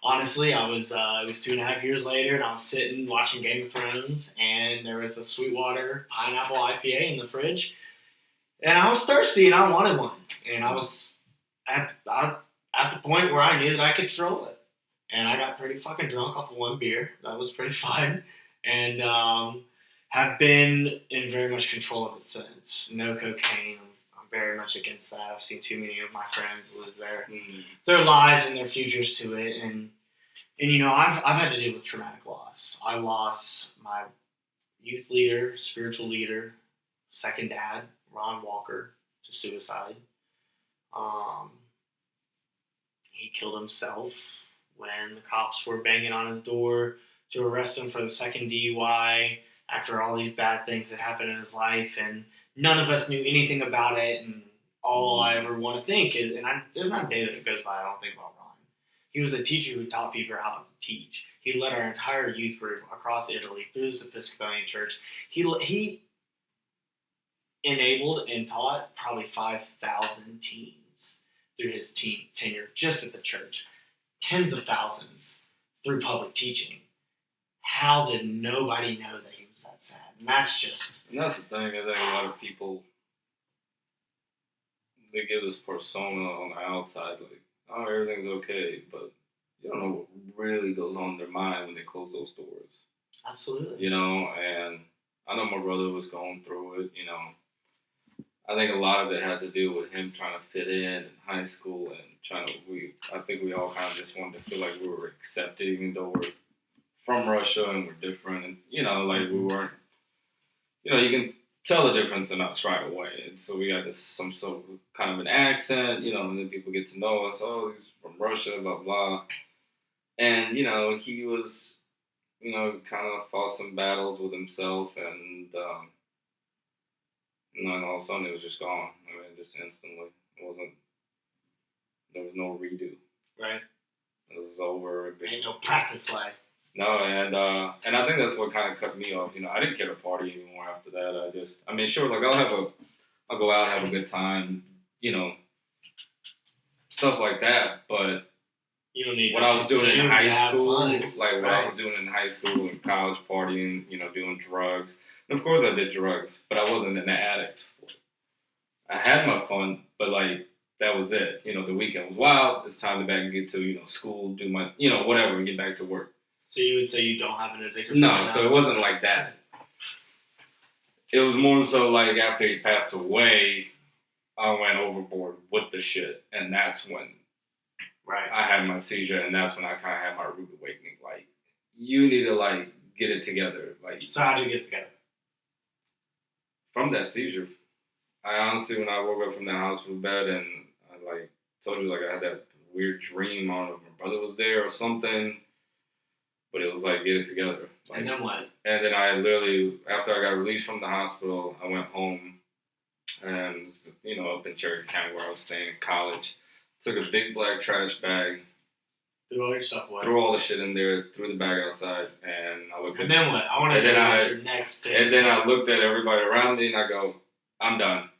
Honestly, it was 2.5 years later, and I was sitting watching Game of Thrones, and there was a Sweetwater pineapple IPA in the fridge. And I was thirsty, and I wanted one. And I was at the point where I knew that I could control it. And I got pretty fucking drunk off of 1 beer. That was pretty fun. And have been in very much control of it since. No cocaine. I'm very much against that. I've seen too many of my friends lose their lives and their futures to it. And I've had to deal with traumatic loss. I lost my youth leader, spiritual leader, second dad, Ron Walker, to suicide. He killed himself when the cops were banging on his door to arrest him for the second DUI after all these bad things that happened in his life, and none of us knew anything about it, and all I ever want to think is, there's not a day that goes by I don't think about Ron. He was a teacher who taught people how to teach. He led our entire youth group across Italy through this Episcopalian church. He enabled and taught probably 5,000 teens through his tenure just at the church. Tens of thousands through public teaching. How did nobody know that he was that sad? And that's the thing. I think a lot of people, they give this persona on the outside, like, oh, everything's okay, but you don't know what really goes on in their mind when they close those doors. Absolutely. And I know my brother was going through it, I think a lot of it had to do with him trying to fit in high school and I think we all kind of just wanted to feel like we were accepted, even though we're from Russia and we're different. And, we weren't, you can tell the difference in us right away. And so we got some sort of kind of an accent, and then people get to know us. Oh, he's from Russia, blah, blah. And, he was, kind of fought some battles with himself and, and all of a sudden it was just gone. Just instantly. There was no redo. Right. It was over. Ain't no practice life. No, and I think that's what kind of cut me off. I didn't care to party anymore after that. Sure, like I'll go out, have a good time, stuff like that. But you don't need what I was doing in high school, I was doing in high school and college, partying, doing drugs. And of course I did drugs, but I wasn't an addict. I had my fun, but that was it. The weekend was wild. It's time to back and get to, school, do my, whatever, and get back to work. So you would say you don't have an addiction? No, so it wasn't like that. It was more so after he passed away, I went overboard with the shit. And that's when I had my seizure, and that's when I kind of had my rude awakening. You need to, get it together. So how'd you get it together? From that seizure. I honestly, when I woke up from the hospital bed and I told you, I had that weird dream. I don't know if my brother was there or something, but it was get it together. And then what? And then I literally, after I got released from the hospital, I went home and, up in Cherokee County where I was staying in college, took a big black trash bag, threw all your stuff away, threw all the shit in there, threw the bag outside, and I looked and then what? I want to know your next big And then I looked at everybody around me and I go, I'm done. I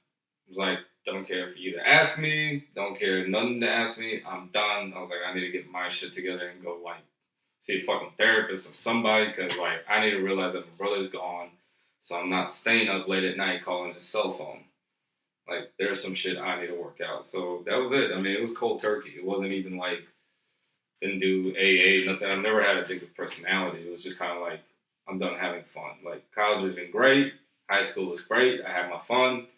was don't care for you to ask me, don't care nothing to ask me, I'm done. I was I need to get my shit together and go, see a fucking therapist or somebody, because, I need to realize that my brother's gone, so I'm not staying up late at night calling his cell phone. There's some shit I need to work out. So that was it. It was cold turkey. It wasn't even, didn't do AA, nothing. I've never had a addictive personality. It was just kind of I'm done having fun. College has been great. High school was great. I had my fun.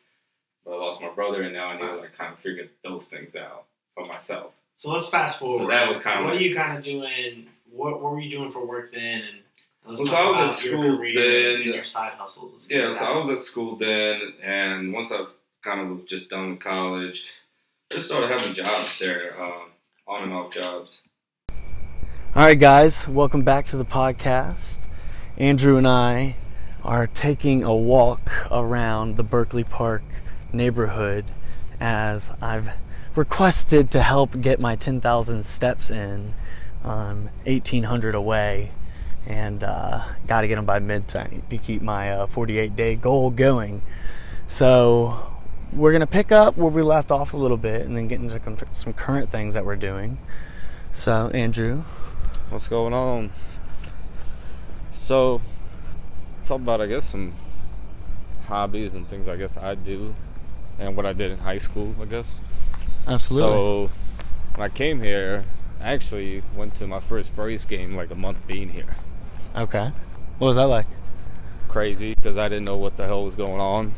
But I lost my brother, and now I need to, kind of figure those things out for myself. So let's fast forward. So that was kind of. What are you kind of doing? What were you doing for work then? And let's so talk I was about at school career then. And your side hustles. Yeah, so I was at school then, and once I kind of was just done with college, just started having jobs there, on and off jobs. All right, guys, welcome back to the podcast. Andrew and I are taking a walk around the Berkeley Park neighborhood as I've requested to help get my 10,000 steps in, 1,800 away, and got to get them by midnight to keep my 48-day goal going. So we're going to pick up where we left off a little bit and then get into some current things that we're doing. So, Andrew. What's going on? So, talk about, I guess, some hobbies and things I guess I do and what I did in high school, I guess. Absolutely. So, when I came here, I actually went to my first Braves game like a month being here. Okay. What was that like? Crazy, because I didn't know what the hell was going on.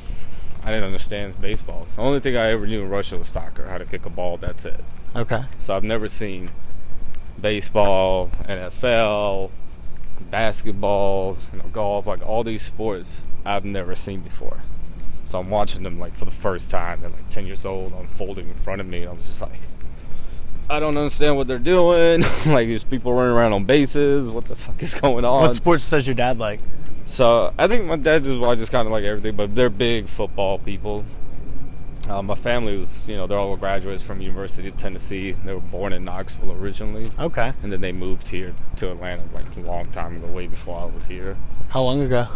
I didn't understand baseball. The only thing I ever knew in Russia was soccer, how to kick a ball, that's it. Okay. So I've never seen baseball, NFL, basketball, golf, like all these sports I've never seen before. So I'm watching them like for the first time. They're like 10 years old, unfolding in front of me. And I was just like, I don't understand what they're doing. Like, there's people running around on bases. What the fuck is going on? What sports does your dad like? So I think my dad just kind of like everything, but they're big football people. My family was, they're all graduates from University of Tennessee. They were born in Knoxville originally. Okay. And then they moved here to Atlanta like a long time ago, way before I was here. How long ago?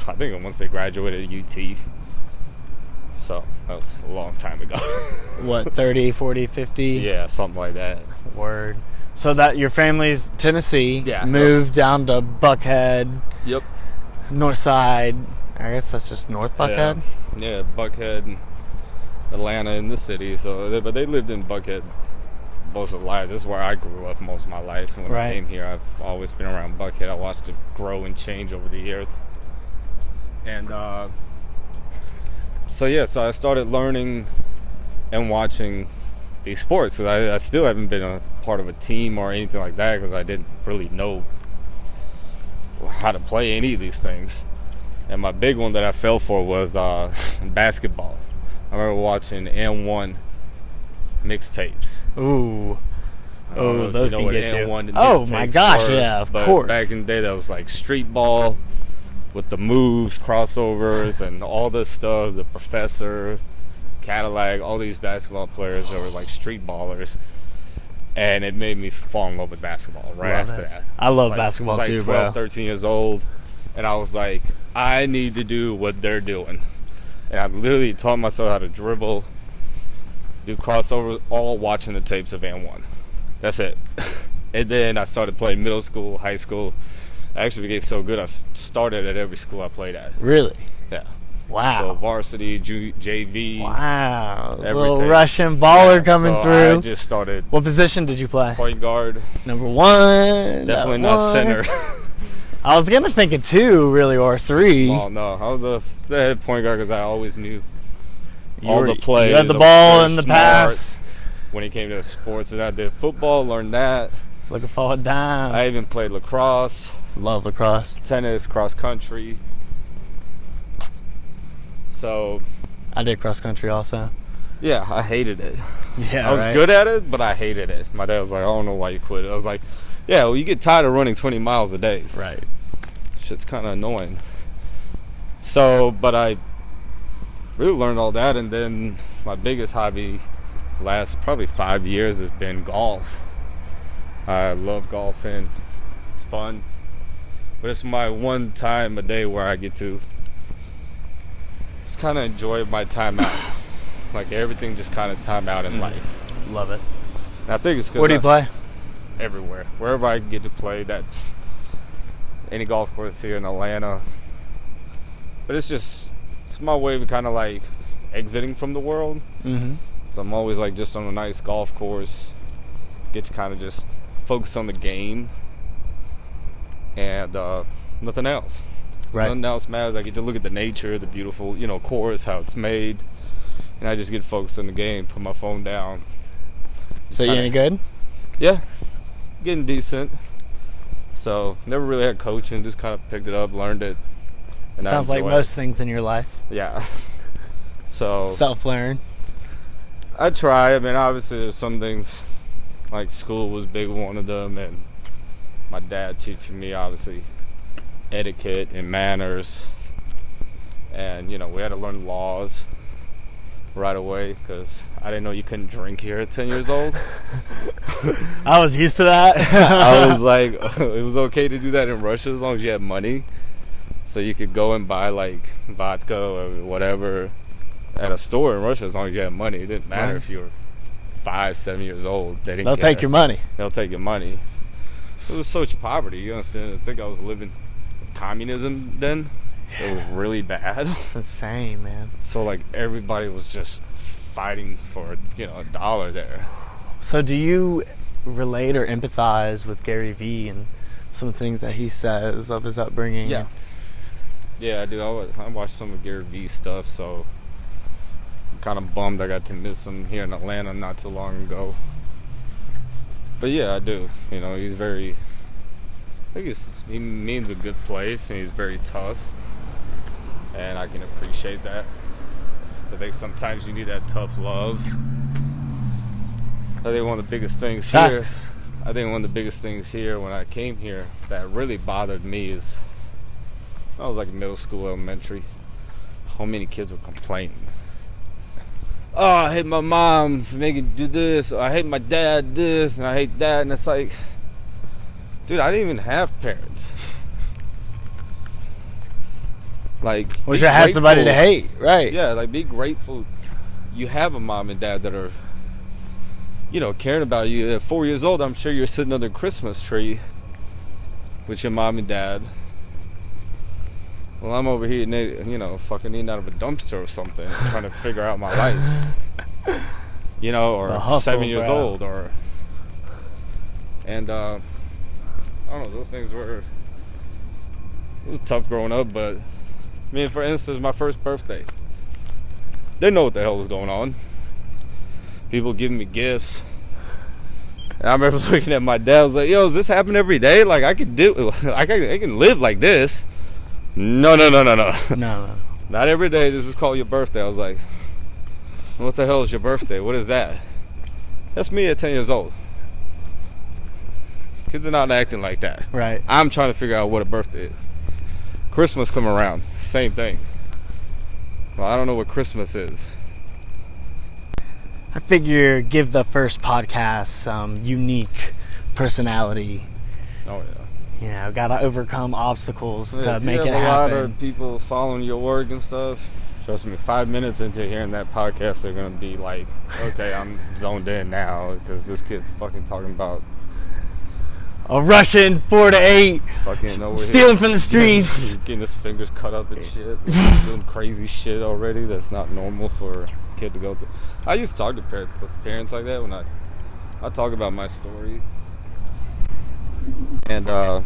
I think once they graduated at UT. So that was a long time ago. What, 30, 40, 50? Yeah, something like that. Word. So that your family's Tennessee, Yeah. moved down to Buckhead, Yep. north side. I guess that's just North Buckhead? Yeah, Buckhead, Atlanta in the city. But they lived in Buckhead most of their life. This is where I grew up most of my life. And when I came here, I've always been around Buckhead. I watched it grow and change over the years. And so I started learning and watching these sports because I still haven't been a part of a team or anything like that because I didn't really know how to play any of these things. And my big one that I fell for was basketball. I remember watching M1 mixtapes. Ooh. Oh, those can get you. Oh my gosh, yeah, of course. Back in the day, that was like street ball with the moves, crossovers, and all this stuff. The Professor, Calloway, all these basketball players that were like street ballers. And it made me fall in love with basketball after that. I love basketball too, 12, bro. 13 years old. And I was like, I need to do what they're doing. And I literally taught myself how to dribble, do crossovers, all watching the tapes of M1. That's it. And then I started playing middle school, high school. I actually became so good, I started at every school I played at. Really? Yeah. Wow. So varsity, JV. Wow. Everything. Little Russian baller coming through. I just started. What position did you play? Point guard. Number one. Definitely not center. I was going to think of two, really, or three. Oh, no. I was a head point guard because I always knew all the plays. You had the ball in the pass. When it came to sports, and I did football, learned that. Looking forward down. I even played lacrosse. Love lacrosse. Tennis, cross country. So I did cross country also. Yeah, I hated it. Yeah, I was good at it, but I hated it. My dad was like, I don't know why you quit. I was like, yeah, well, you get tired of running 20 miles a day. Right. Shit's kind of annoying. So, but I really learned all that, and then my biggest hobby last probably 5 years has been golf. I love golfing. It's fun. But it's my one time a day where I get to just kind of enjoy my time out. Like everything just kind of time out in life. Love it. And I think it's 'cause Where do you play? Everywhere. Wherever I can get to play. That any golf course here in Atlanta. But it's my way of kind of like exiting from the world. Mm-hmm. So I'm always like just on a nice golf course. Get to kind of just focus on the game. And nothing else. Right. Nothing else matters. I get to look at the nature, the beautiful, course, how it's made. And I just get focused on the game, put my phone down, So you any good? Yeah, getting decent. So never really had coaching, just kind of picked it up, learned it. And Sounds like most things in your life. Yeah. So self-learn. I try. I mean, obviously there's some things, like school was big one of them, and my dad teaching me obviously etiquette and manners, and you know, we had to learn laws right away because I didn't know you couldn't drink here at 10 years old. I was used to that. I was like, it was okay to do that in Russia as long as you had money, so you could go and buy like vodka or whatever at a store in Russia as long as you had money. It didn't matter if you were 5-7 years old. They'll take your money. They'll take your money. It was such poverty, you understand? I think I was living communism then. It was really bad. It's insane, man. So like everybody was just fighting for, you know, $1 there. So do you relate or empathize with Gary Vee and some of the things that he says of his upbringing? Yeah. Yeah, I do. I watched some of Gary Vee stuff, so I'm kind of bummed I got to miss him here in Atlanta not too long ago. But yeah, I do. You know, he's very, I think he means a good place, and he's very tough, and I can appreciate that. I think sometimes you need that tough love. I think one of the biggest things here, when I came here that really bothered me is, I was like middle school, elementary, how many kids were complaining. Oh, I hate my mom for making me do this, or I hate my dad this, and I hate that, and it's like, dude, I didn't even have parents. Like, wish I had somebody to hate, right? Yeah, like, be grateful you have a mom and dad that are, you know, caring about you. At 4 years old, I'm sure you're sitting under a Christmas tree with your mom and dad. Well, I'm over here, you know, fucking eating out of a dumpster or something, trying to figure out my life. You know, or hustle, 7 years old, or... And, I don't know, those things were... It was tough growing up, but... I mean, for instance, my first birthday. Didn't know what the hell was going on. People giving me gifts. And I remember looking at my dad, I was like, yo, does this happen every day? Like, I can live like this. No. No. Not every day. This is called your birthday. I was like, what the hell is your birthday? What is that? That's me at 10 years old. Kids are not acting like that. Right. I'm trying to figure out what a birthday is. Christmas come around. Same thing. Well, I don't know what Christmas is. I figure give the first podcast some unique personality. Oh, yeah. You know, gotta overcome obstacles to make it happen. A lot of people following your work and stuff. Trust me, 5 minutes into hearing that podcast, they're gonna be like, okay, I'm zoned in now because this kid's fucking talking about a Russian 4 to 8 stealing from the streets. Getting his fingers cut up and shit. Doing crazy shit already that's not normal for a kid to go through. I used to talk to parents like that when I talk about my story. And, you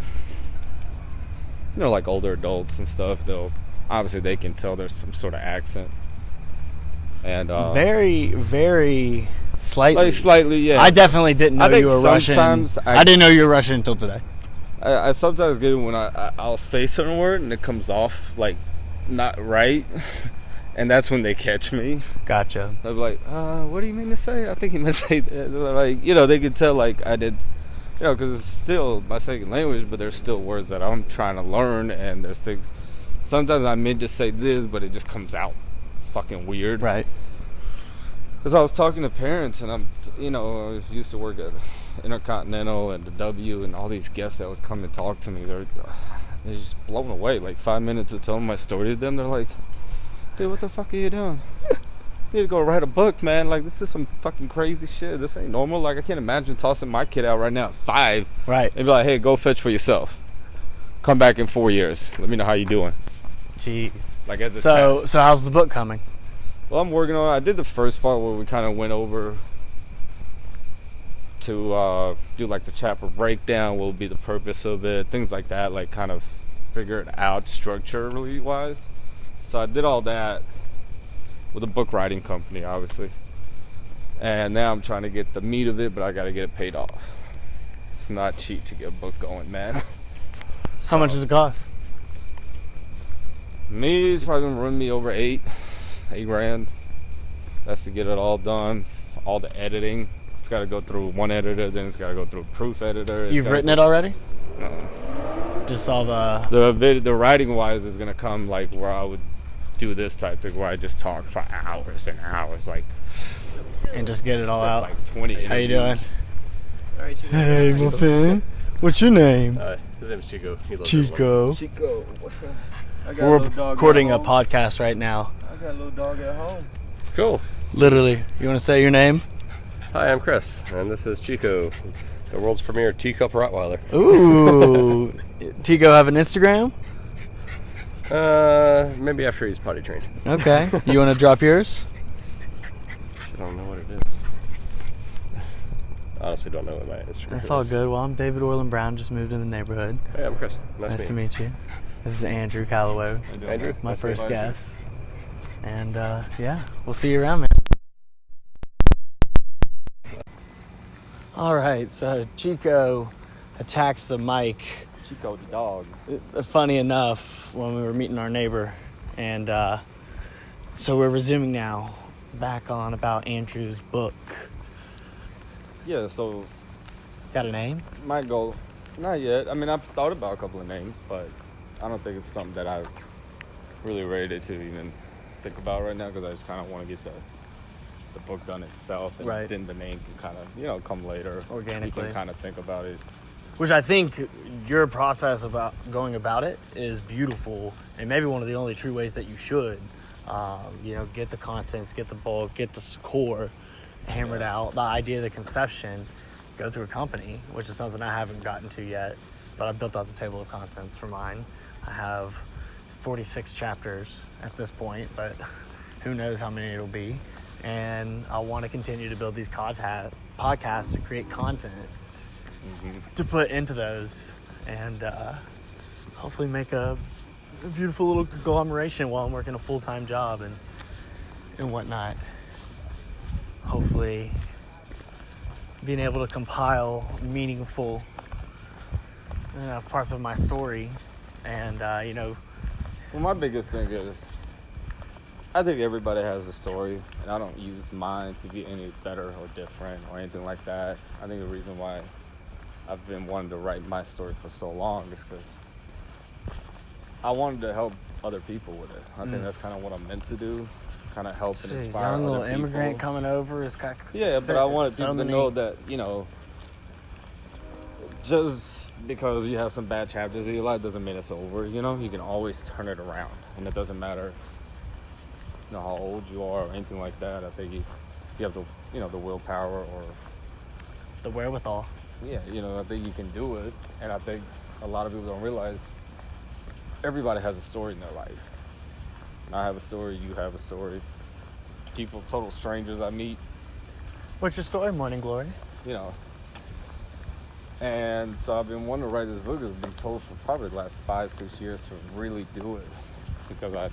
know, like older adults and stuff, obviously they can tell there's some sort of accent. And, very, very slightly. Like slightly, yeah. I definitely didn't know you were Russian. I didn't know you were Russian until today. I sometimes get it when I'll say a certain word and it comes off, like, not right. And that's when they catch me. Gotcha. They'll be like, what do you mean to say? I think he meant to say that. They're like, you know, they can tell, like, I did... You know, because it's still my second language, but there's still words that I'm trying to learn, and there's things... Sometimes I meant to say this, but it just comes out fucking weird. Right. Because I was talking to parents, and I used to work at Intercontinental and the W, and all these guests that would come and talk to me, they're just blown away. Like, 5 minutes of telling my story to them, they're like, dude, what the fuck are you doing? You need to go write a book, man. Like, this is some fucking crazy shit. This ain't normal. Like, I can't imagine tossing my kid out right now at 5. Right. And be like, hey, go fetch for yourself. Come back in 4 years. Let me know how you doing. Jeez. Like, as a test. So how's the book coming? Well, I'm working on it. I did the first part where we kind of went over to do, like, the chapter breakdown. What will be the purpose of it? Things like that. Like, kind of figure it out structurally-wise. So I did all that with a book writing company, obviously. And now I'm trying to get the meat of it, but I got to get it paid off. It's not cheap to get a book going, man. How much does it cost? Me, it's probably gonna run me over $8 grand. That's to get it all done, all the editing. It's got to go through one editor, then it's got to go through a proof editor. You've written it already? No. Just all the writing wise is gonna come like where I would do this type thing where I just talk for hours and hours, like, and just get it all out. Like 20 interviews. How you doing? All right, Chico. Hey, my fan. What's your name? His name's Chico. Chico. Chico, what's up? We're recording a podcast right now. I got a little dog at home. Cool. Literally. You want to say your name? Hi, I'm Chris, and this is Chico, the world's premier teacup Rottweiler. Ooh. Tico have an Instagram? Maybe after he's potty trained. Okay. You want to drop yours? I don't know what it is. Honestly, don't know what my Instagram That's is. all good. Well, I'm David Orland Brown. Just moved in the neighborhood. Hey, I'm Chris. Nice to meet you. This is Andrew Calloway, Andrew, my nice first to meet you. guest. And yeah, we'll see you around, man. All right, so Chico attacked the mic. Chico the dog. Funny enough, when we were meeting our neighbor, and so we're resuming now, back on about Andrew's book. Yeah, so Got a name? my goal, not yet. I mean, I've thought about a couple of names, but I don't think it's something that I've really ready to even think about right now because I just kind of want to get the book done itself, and Right. then the name can kind of, come later. Organically. You can kind of think about it. Which I think your process about going about it is beautiful, and maybe one of the only true ways that you should. Get the contents, get the bulk, get the score hammered out, the idea, the conception, go through a company, which is something I haven't gotten to yet, but I built out the table of contents for mine. I have 46 chapters at this point, but who knows how many it'll be. And I want to continue to build these podcasts to create content to put into those, and hopefully make a beautiful little conglomeration while I'm working a full-time job and whatnot. Hopefully being able to compile meaningful parts of my story, and Well, my biggest thing is, I think everybody has a story, and I don't use mine to be any better or different or anything like that. I think the reason why I've been wanting to write my story for so long is because I wanted to help other people with it. I think that's kind of what I'm meant to do, kind of help and inspire young little other people. immigrant coming over is kind of Yeah, but I wanted people to know that, just because you have some bad chapters in your life doesn't mean it's over, You can always turn it around, and it doesn't matter how old you are or anything like that. I think you have the willpower or the wherewithal. yeah, I think you can do it. And I think a lot of people don't realize everybody has a story in their life. And I have a story, you have a story. People, total strangers I meet, What's your story, Morning Glory? And so I've been wanting to write this book. It's been told for probably the last 5-6 years to really do it, because I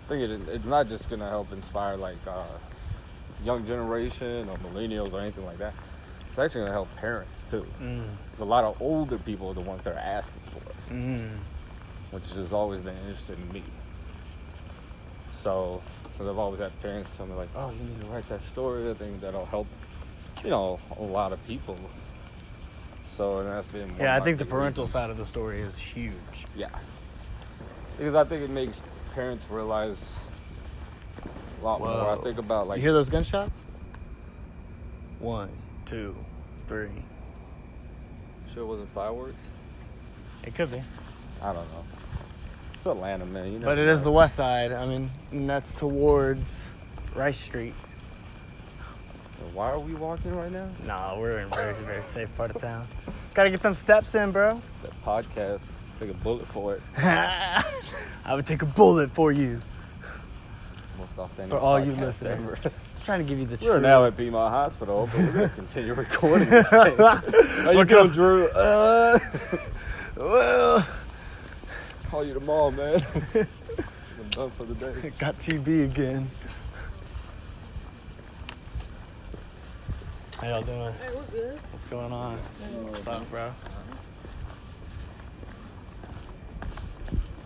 think it's not just going to help inspire young generation or millennials or anything like that. It's actually going to help parents too. Because a lot of older people are the ones that are asking for it, which has always been interesting to me. So, because I've always had parents tell me oh, you need to write that story. I think that'll help, a lot of people. So, and that's been Yeah, I think the parental side of the story is huge. Yeah, because I think it makes parents realize a lot more. I think about You hear those gunshots? 1, 2, 3. Sure it wasn't fireworks? It could be. I don't know. It's Atlanta, man. You But never it is know. the west side. I mean, and that's towards Rice Street. Why are we walking right now? Nah, we're in a very, very safe part of town. Gotta get them steps in, bro. That podcast. Take a bullet for it. I would take a bullet for you. Most authentic For all you podcast listeners. ever. Just trying to give you the We're truth. now at Piedmont Hospital, but we're going to continue recording this thing. How you doing, Drew? Well, Call you tomorrow, man. I'm done for the day. got TB again. How y'all doing? Hey, we're good. What's going on? What's up, bro?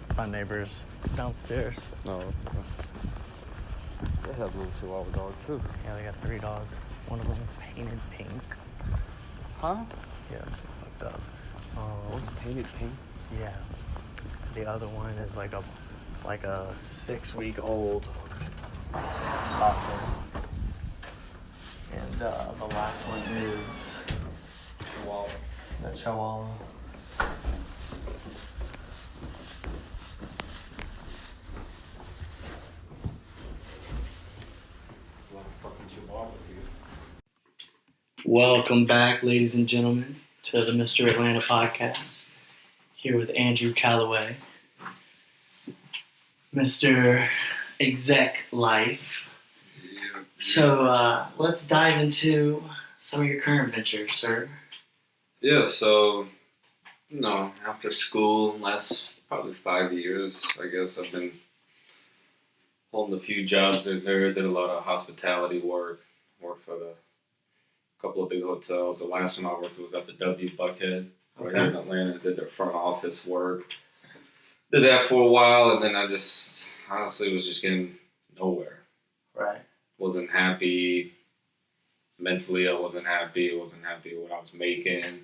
It's my neighbors downstairs. No. They have a little Chihuahua dog too. Yeah, they got 3 dogs. One of them painted pink. Huh? Yeah, it's fucked up. One's painted pink. Yeah. The other one is like a 6-week-old boxer. And the last one is Chihuahua. the Chihuahua. A lot of fucking Chihuahuas here. Welcome back, ladies and gentlemen, to the Mr. Atlanta podcast. Here with Andrew Calloway, Mr. Execlife. So let's dive into some of your current ventures, sir. Yeah, so, after school, last probably 5 years, I guess, I've been holding a few jobs in there, did a lot of hospitality worked for a couple of big hotels. The last one I worked was at the W Buckhead, right here in Atlanta. Did their front office work. Did that for a while, and then I just, honestly, was just getting nowhere. Right. Wasn't happy. Mentally, I wasn't happy. Wasn't happy with what I was making.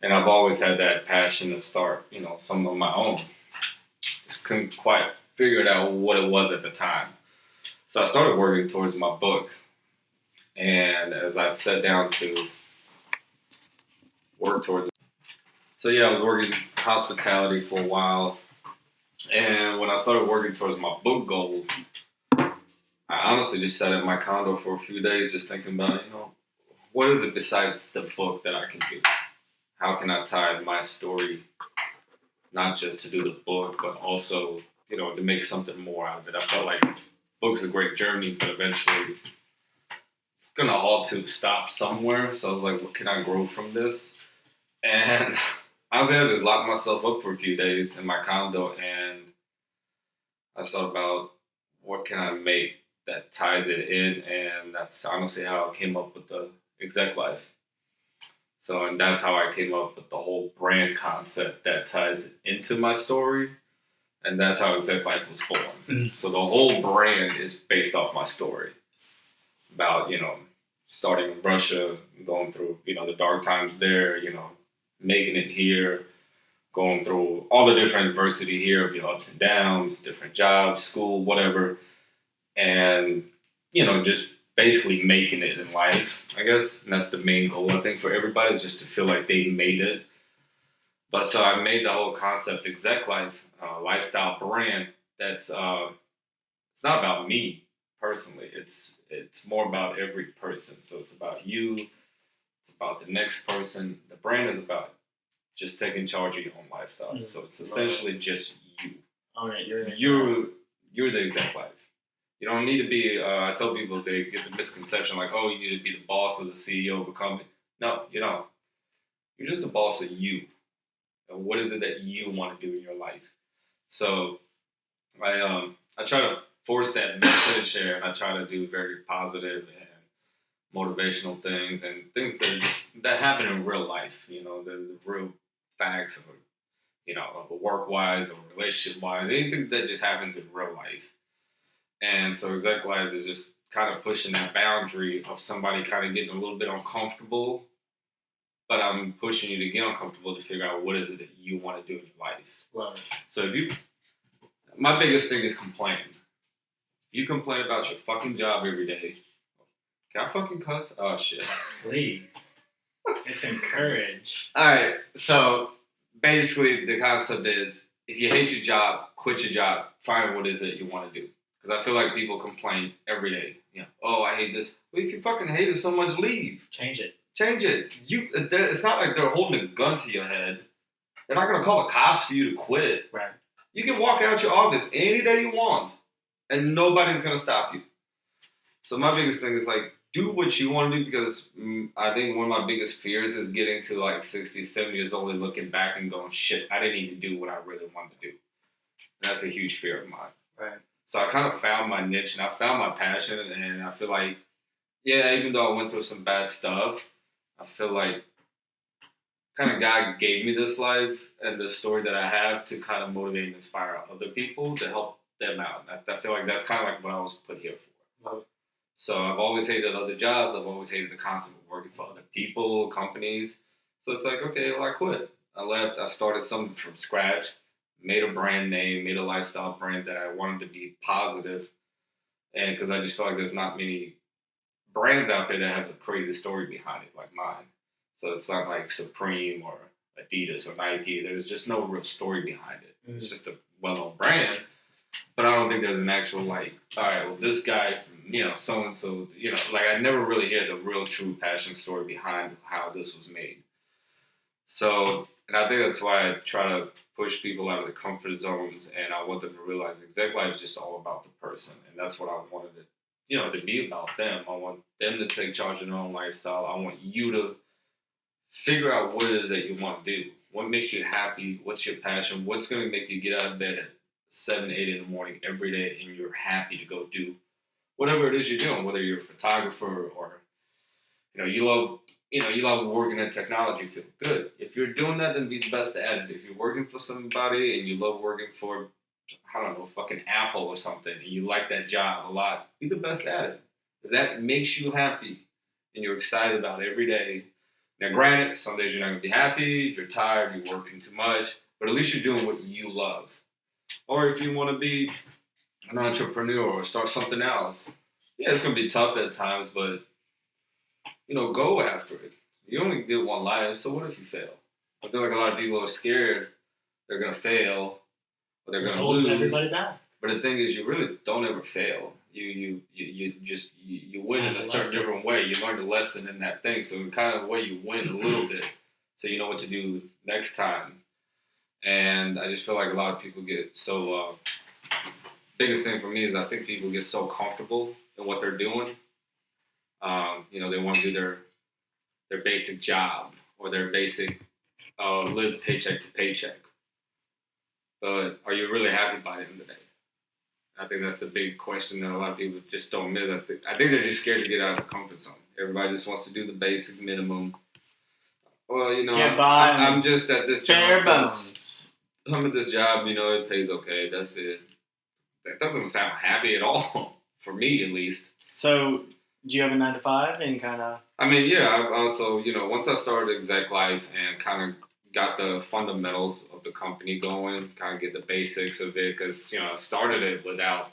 And I've always had that passion to start, some of my own. Just couldn't quite figure out what it was at the time. So I started working towards my book. And as I sat down to work towards it. So yeah, I was working hospitality for a while. And when I started working towards my book goal, I honestly just sat in my condo for a few days just thinking about, what is it besides the book that I can do? How can I tie my story, not just to do the book, but also, to make something more out of it? I felt like book's a great journey, but eventually it's going to all to stop somewhere. So I was like, what can I grow from this? And honestly, I just locked myself up for a few days in my condo, and I thought about what can I make that ties it in, and that's honestly how I came up with the Execlife. So, and that's how I came up with the whole brand concept that ties into my story, and that's how Execlife was born. So the whole brand is based off my story about, starting in Russia, going through, the dark times there, making it here, going through all the different adversity here of your ups and downs, different jobs, school, whatever. And, just basically making it in life, I guess. And that's the main goal, I think, for everybody, is just to feel like they made it. But so I made the whole concept Execlife, lifestyle brand. That's it's not about me personally. It's more about every person. So it's about you. It's about the next person. The brand is about just taking charge of your own lifestyle. So it's essentially just you. Oh, yeah, You're the Execlife. You don't need to be, I tell people they get the misconception like, oh, you need to be the boss of the CEO of a company. No, you don't. You're just the boss of you. And what is it that you want to do in your life? So I try to force that message there, and I try to do very positive and motivational things and things that happen in real life, the real facts or, work-wise or relationship-wise, anything that just happens in real life. And so Execlife is just kind of pushing that boundary of somebody kind of getting a little bit uncomfortable, but I'm pushing you to get uncomfortable to figure out what is it that you want to do in your life. Love it. So my biggest thing is complaining. You complain about your fucking job every day. Can I fucking cuss? Oh, shit. Please. It's encouraged. All right. So basically the concept is if you hate your job, quit your job, find what is it you want to do. Because I feel like people complain every day. Oh, I hate this. Well, if you fucking hate it so much, leave. Change it. Change it. It's not like they're holding a gun to your head. They're not going to call the cops for you to quit. Right. You can walk out your office any day you want, and nobody's going to stop you. So my biggest thing is, do what you want to do, because I think one of my biggest fears is getting to, 60, 70 years old and looking back and going, shit, I didn't even do what I really wanted to do. And that's a huge fear of mine. Right. So I kind of found my niche, and I found my passion, and I feel like yeah, even though I went through some bad stuff, I feel like kind of God gave me this life and this story that I have to kind of motivate and inspire other people to help them out. I feel like that's kind of like what I was put here for. Wow. So I've always hated other jobs. I've always hated the concept of working for other people, companies. So it's like, okay, well, I quit. I left. I started something from scratch, made a brand name, made a lifestyle brand that I wanted to be positive. And because I just feel like there's not many brands out there that have a crazy story behind it like mine. So it's not like Supreme or Adidas or Nike. There's just no real story behind it. Mm-hmm. It's just a well-known brand. But I don't think there's an actual, like, all right, well, this guy, so-and-so, like I never really hear the real true passion story behind how this was made. So, and I think that's why I try to push people out of their comfort zones, and I want them to realize Execlife is just all about the person. And that's what I wanted it, to be about them. I want them to take charge of their own lifestyle. I want you to figure out what it is that you want to do. What makes you happy? What's your passion? What's going to make you get out of bed at 7, 8 in the morning every day and you're happy to go do whatever it is you're doing, whether you're a photographer or, you love working in technology field. Good. If you're doing that, then be the best at it. If you're working for somebody and you love working for, I don't know, fucking Apple or something, and you like that job a lot, be the best at it. If that makes you happy and you're excited about it every day. Now, granted, some days you're not going to be happy, you're tired, you're working too much, but at least you're doing what you love. Or if you want to be an entrepreneur or start something else, yeah, it's going to be tough at times, but, go after it. You only get one life, so what if you fail? I feel like a lot of people are scared they're going to fail or they're going to lose. Everybody down. But the thing is, you really don't ever fail. You win in a certain different way. You learn the lesson in that thing. So in kind of a way, you win a little bit, so you know what to do next time. And I just feel like a lot of people get so. Biggest thing for me is I think people get so comfortable in what they're doing. They want to do their basic job or their basic live paycheck to paycheck. But are you really happy by the end of the day? I think that's the big question that a lot of people just don't miss. I think they're just scared to get out of the comfort zone. Everybody just wants to do the basic minimum. Well, I'm just at this job. Bare bones. I'm at this job, it pays okay. That's it. That doesn't sound happy at all, for me at least. So, do you have a 9 to 5 and kind of? I mean, yeah. I also, once I started Execlife and kind of got the fundamentals of the company going, kind of get the basics of it, because, I started it without,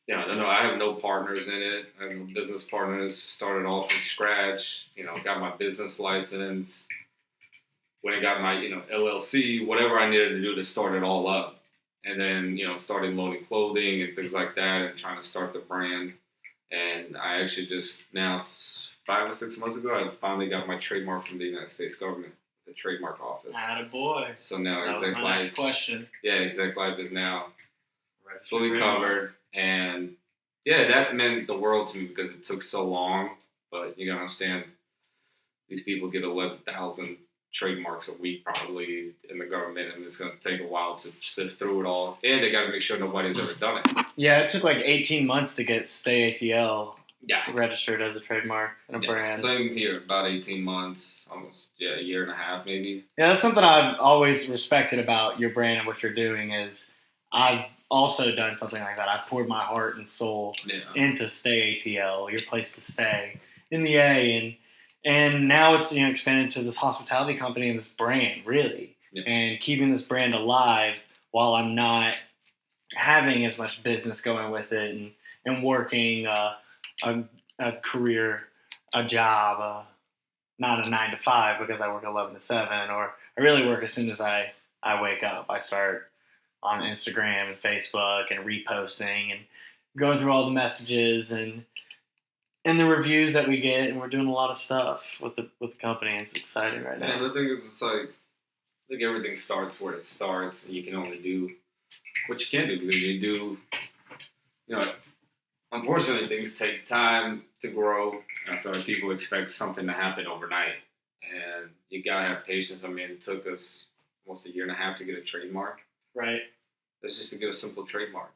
I have no partners in it. I have no business partners. Started all from scratch, got my business license, when I got my, LLC, whatever I needed to do to start it all up. And then, started loading clothing and things like that and trying to start the brand. And I actually just now, 5 or 6 months ago, I finally got my trademark from the United States government, the trademark office. Attaboy. So now that was my next question. Yeah, Execlife is now fully covered. And yeah, that meant the world to me because it took so long. But you gotta understand, these people get 11,000 trademarks a week probably in the government, and it's going to take a while to sift through it all, and they got to make sure nobody's ever done it. Yeah, it took like 18 months to get Stay ATL registered as a trademark and a brand. Same here, about 18 months, almost a year and a half maybe. Yeah, that's something I've always respected about your brand and what you're doing is I've also done something like that. I've poured my heart and soul into Stay ATL, your place to stay in the A, and now it's expanded to this hospitality company and this brand, really. Yeah. And keeping this brand alive while I'm not having as much business going with it and working a career, a job, not a 9 to 5 because I work 11 to 7, or I really work as soon as I wake up. I start on Instagram and Facebook and reposting and going through all the messages and the reviews that we get, and we're doing a lot of stuff with the company. And it's exciting right now. And the thing is, it's like, I think everything starts where it starts, and you can only do what you can do because you do, unfortunately, things take time to grow. And I feel like people expect something to happen overnight, and you gotta have patience. I mean, it took us almost a year and a half to get a trademark. Right. It's just to get a simple trademark.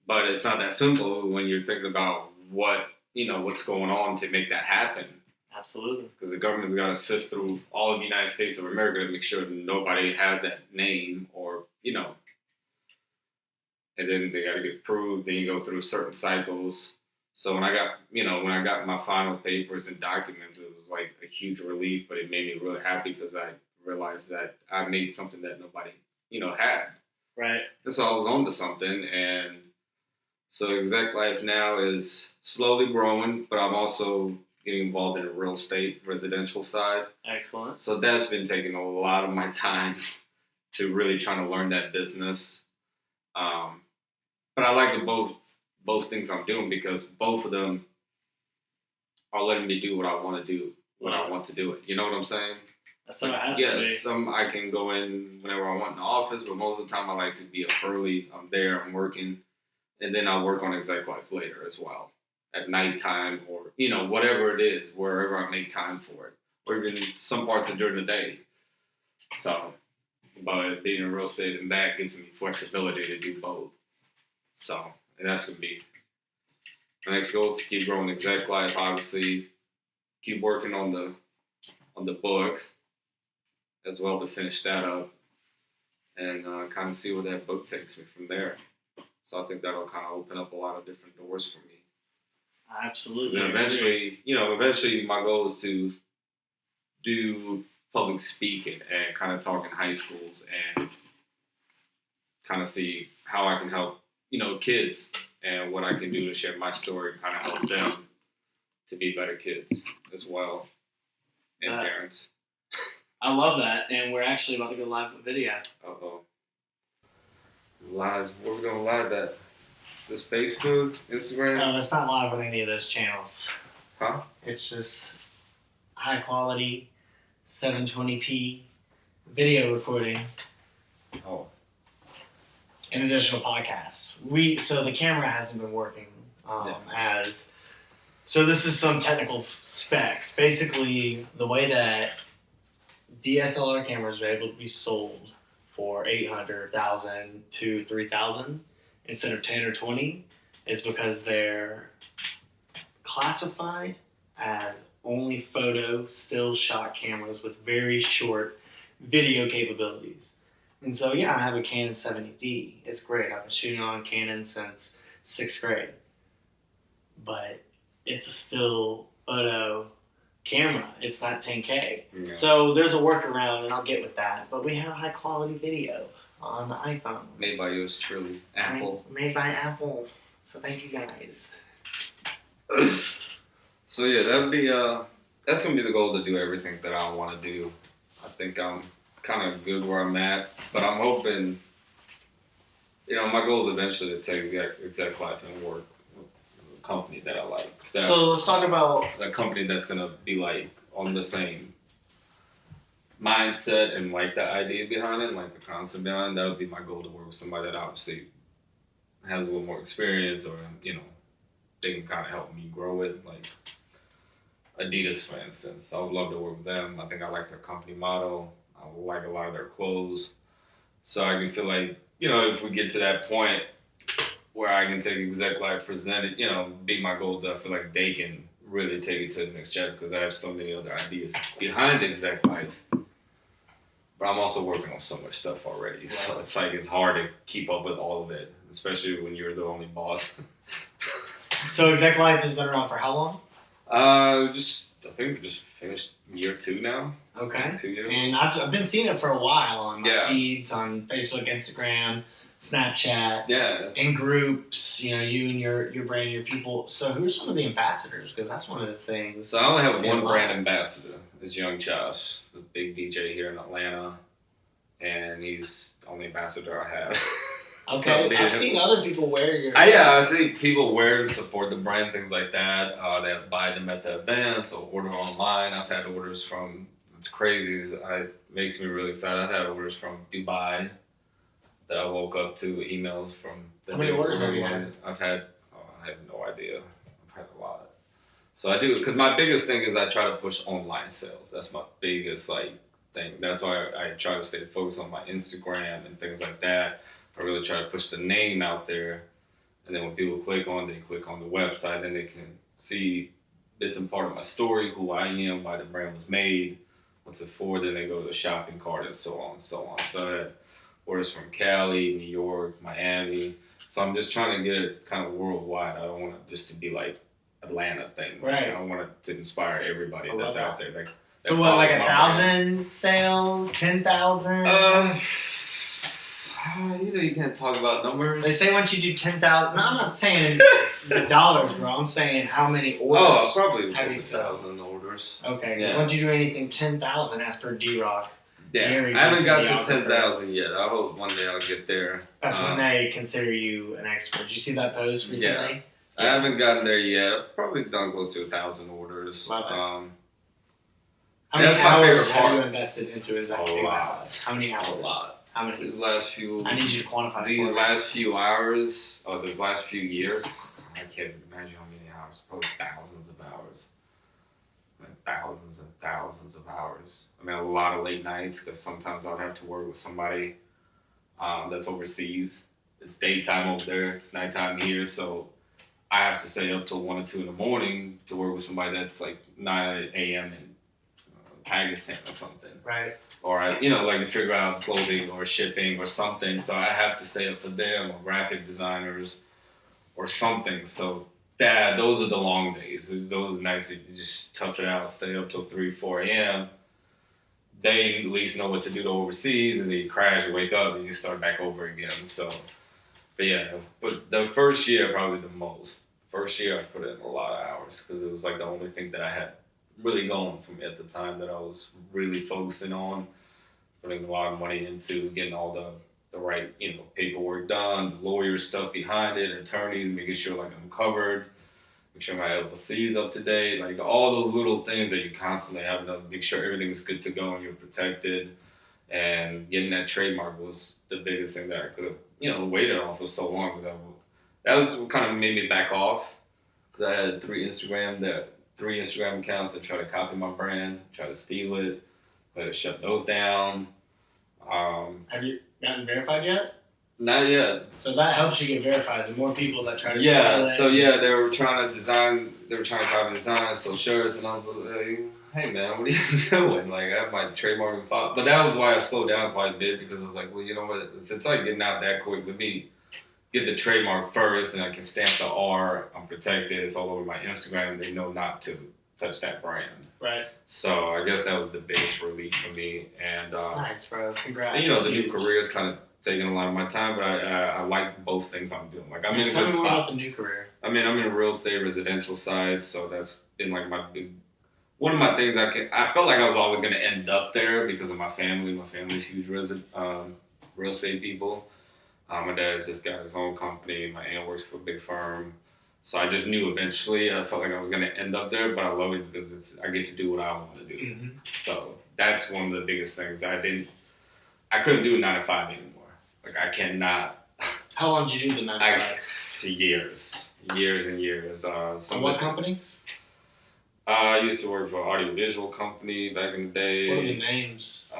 But it's not that simple when you're thinking about what's going on to make that happen. Absolutely. Because the government's got to sift through all of the United States of America to make sure that nobody has that name or, and then they got to get approved. Then you go through certain cycles. So when I got my final papers and documents, it was like a huge relief, but it made me really happy because I realized that I made something that nobody, had. Right. And so I was on to something. And so Execlife now is slowly growing, but I'm also getting involved in the real estate, residential side. Excellent. So that's been taking a lot of my time to really trying to learn that business. But I like both things I'm doing because both of them are letting me do what I want to do when I want to do it. You know what I'm saying? That's what it has to be. Some I can go in whenever I want in the office, but most of the time I like to be up early. I'm there, I'm working, and then I'll work on Execlife later as well. At nighttime or, whatever it is, wherever I make time for it. Or even some parts of during the day. So, but being in real estate and that gives me flexibility to do both. So, and that's going to be my next goal is to keep growing Execlife, obviously. Keep working on the book as well to finish that up. And kind of see where that book takes me from there. So I think that'll kind of open up a lot of different doors for me. Absolutely. And eventually my goal is to do public speaking and kind of talk in high schools and kind of see how I can help, kids and what I can do to share my story and kind of help them to be better kids as well and parents. I love that. And we're actually about to go live with video. Uh-oh. Live? Where are we going to live at? This Facebook, Instagram? No, it's not live on any of those channels. Huh? It's just high quality, 720p video recording. Oh. And additional podcasts. So the camera hasn't been working so this is some technical specs. Basically, the way that DSLR cameras are able to be sold for $800,000 to $3,000 instead of 10 or 20 is because they're classified as only photo still shot cameras with very short video capabilities. And so, I have a Canon 70D. It's great. I've been shooting on Canon since 6th grade. But it's a still photo camera. It's not 10K. Yeah. So there's a workaround, and I'll get with that. But we have high quality video on the iPhone. Made by yours truly, Apple. Made by Apple. So thank you guys. So that'd be that's gonna be the goal, to do everything that I want to do. I think I'm kind of good where I'm at, but I'm hoping. My goal is eventually to take Execlife and work with a company that I like. So let's talk about a company that's gonna be like on the same mindset and like the idea behind it, like the concept behind it. That would be my goal, to work with somebody that obviously has a little more experience, or they can kind of help me grow it. Like Adidas, for instance, I would love to work with them. I think I like their company motto. I like a lot of their clothes, so I can feel like if we get to that point where I can take Execlife, present it, be my goal, to feel like they can really take it to the next chapter, because I have so many other ideas behind Execlife. But I'm also working on so much stuff already, so it's like it's hard to keep up with all of it, especially when you're the only boss. So Execlife has been around for how long? I think we just finished year 2 now. Okay. 2 years. And I've been seeing it for a while on my feeds, on Facebook, Instagram, Snapchat, in groups, you and your brand, your people. So who are some of the ambassadors? Because that's one of the things. So I only have one brand ambassador. It's Young Josh, the big DJ here in Atlanta, and he's the only ambassador I have. Okay, so I've seen other people wear your. I've seen people wear and support the brand, things like that. They buy them at the events or order online. I've had orders from. It's crazy. It makes me really excited. I've had orders from Dubai that I woke up to, emails from. How many orders have you had? I've had. I have no idea. I've had a lot. So I do, because my biggest thing is I try to push online sales. That's my biggest thing. That's why I try to stay focused on my Instagram and things like that. I really try to push the name out there And then when people click on the website, then they can see bits and part of my story, who I am, why the brand was made, what's it for. Then they go to the shopping cart and so on and so on. So I had orders from Cali, New York, Miami. So I'm just trying to get it kind of worldwide. I don't want it just to be like Atlanta thing. Right. I want it to inspire everybody that's out there. Like, so what, like 1,000 sales, 10,000? You can't talk about numbers. They say once you do 10,000. No, I'm not saying the dollars, bro. I'm saying how many orders. Oh, probably have you 1,000 orders. Okay. Yeah. Once you do anything 10,000, as per D-Rock. Yeah, Very I haven't got good to 10,000 yet. I hope one day I'll get there. That's when they consider you an expert. Did you see that post recently? I haven't gotten there yet. I've probably done close to 1,000 orders. Love it. How many that's my hours favorite have part. you invested into Execlife? A lot. How many hours? A lot. How many? These last few. I need you to quantify. These last few hours, these last few years, I can't imagine how many hours. Probably thousands of hours. Like thousands and thousands of hours. I mean, a lot of late nights because sometimes I'll have to work with somebody that's overseas. It's daytime over there. It's nighttime here, so I have to stay up till 1 or 2 in the morning to work with somebody that's like 9 a.m. in Pakistan or something. Right. Or like to figure out clothing or shipping or something. So I have to stay up for them, or graphic designers or something. So those are the long days. Those are the nights that you just tough it out, stay up till 3, 4 a.m. They at least know what to do to overseas, and then you crash, you wake up, and you start back over again. So, but the first year, probably the most. First year, I put in a lot of hours because it was like the only thing that I had really going for me at the time that I was really focusing on, putting a lot of money into getting all the right, paperwork done, the lawyer stuff behind it, attorneys, making sure like I'm covered, make sure my LLC is up to date, like all those little things that you constantly have to make sure everything's good to go and you're protected. And getting that trademark was the biggest thing that I could have, waited on for so long, because that was what kind of made me back off, because I had three Instagram accounts that try to copy my brand, try to steal it, I had to shut those down. Have you gotten verified yet? Not yet. So that helps you get verified. The more people that try to steal it. They were trying to copy design, sell shirts, and I was like, hey man, what are you doing? Like, I have my trademark and file. But that was why I slowed down quite a bit, because I was like, well, you know what, if it's like getting out that quick, let me get the trademark first, and I can stamp the R, I'm protected, it's all over my Instagram, they know not to touch that brand. Right. So I guess that was the biggest relief for me. And nice, bro. Congrats. And, the new career is kind of taking a lot of my time, but I like both things I'm doing. Like, I'm in a Tell good me more spot. about the new career. I mean, I'm in a real estate residential side, so that's been like one of my things. I felt like I was always going to end up there because of my family. My family's huge real estate people. My dad's just got his own company. My aunt works for a big firm. So I just knew eventually I felt like I was going to end up there, but I love it because I get to do what I want to do. Mm-hmm. So that's one of the biggest things. I couldn't do a 9 to 5 anymore. Like, I cannot. How long did you do the 9 to 5? Years and years. So what companies? I used to work for an audiovisual company back in the day. What are the names?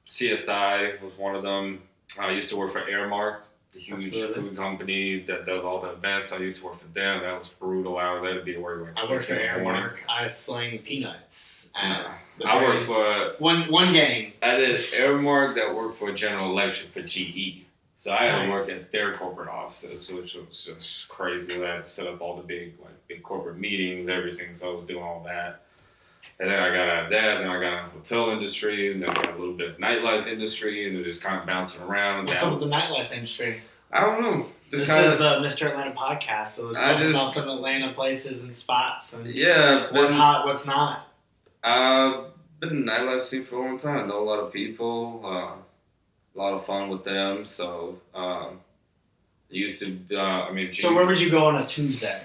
CSI was one of them. I used to work for Airmark, the huge food company that does all the events. I used to work for them. That was brutal hours. I had to be at work like 6 in the morning. I worked for Airmark. I sling peanuts. I worked for one game. I did Airmark that worked for General Electric for GE. So I had to work at their corporate offices, which was just crazy. I had to set up all the big corporate meetings, everything. So I was doing all that. And then I got out of that, then I got in the hotel industry, and then I got a little bit of nightlife industry, and just kind of bouncing around. What's up with the nightlife industry? I don't know. This is the Mr. Atlanta podcast, so it's talking about some Atlanta places and spots. And what's hot, what's not. I've been in the nightlife scene for a long time. I know a lot of people, a lot of fun with them. So used to, So where would you go on a Tuesday?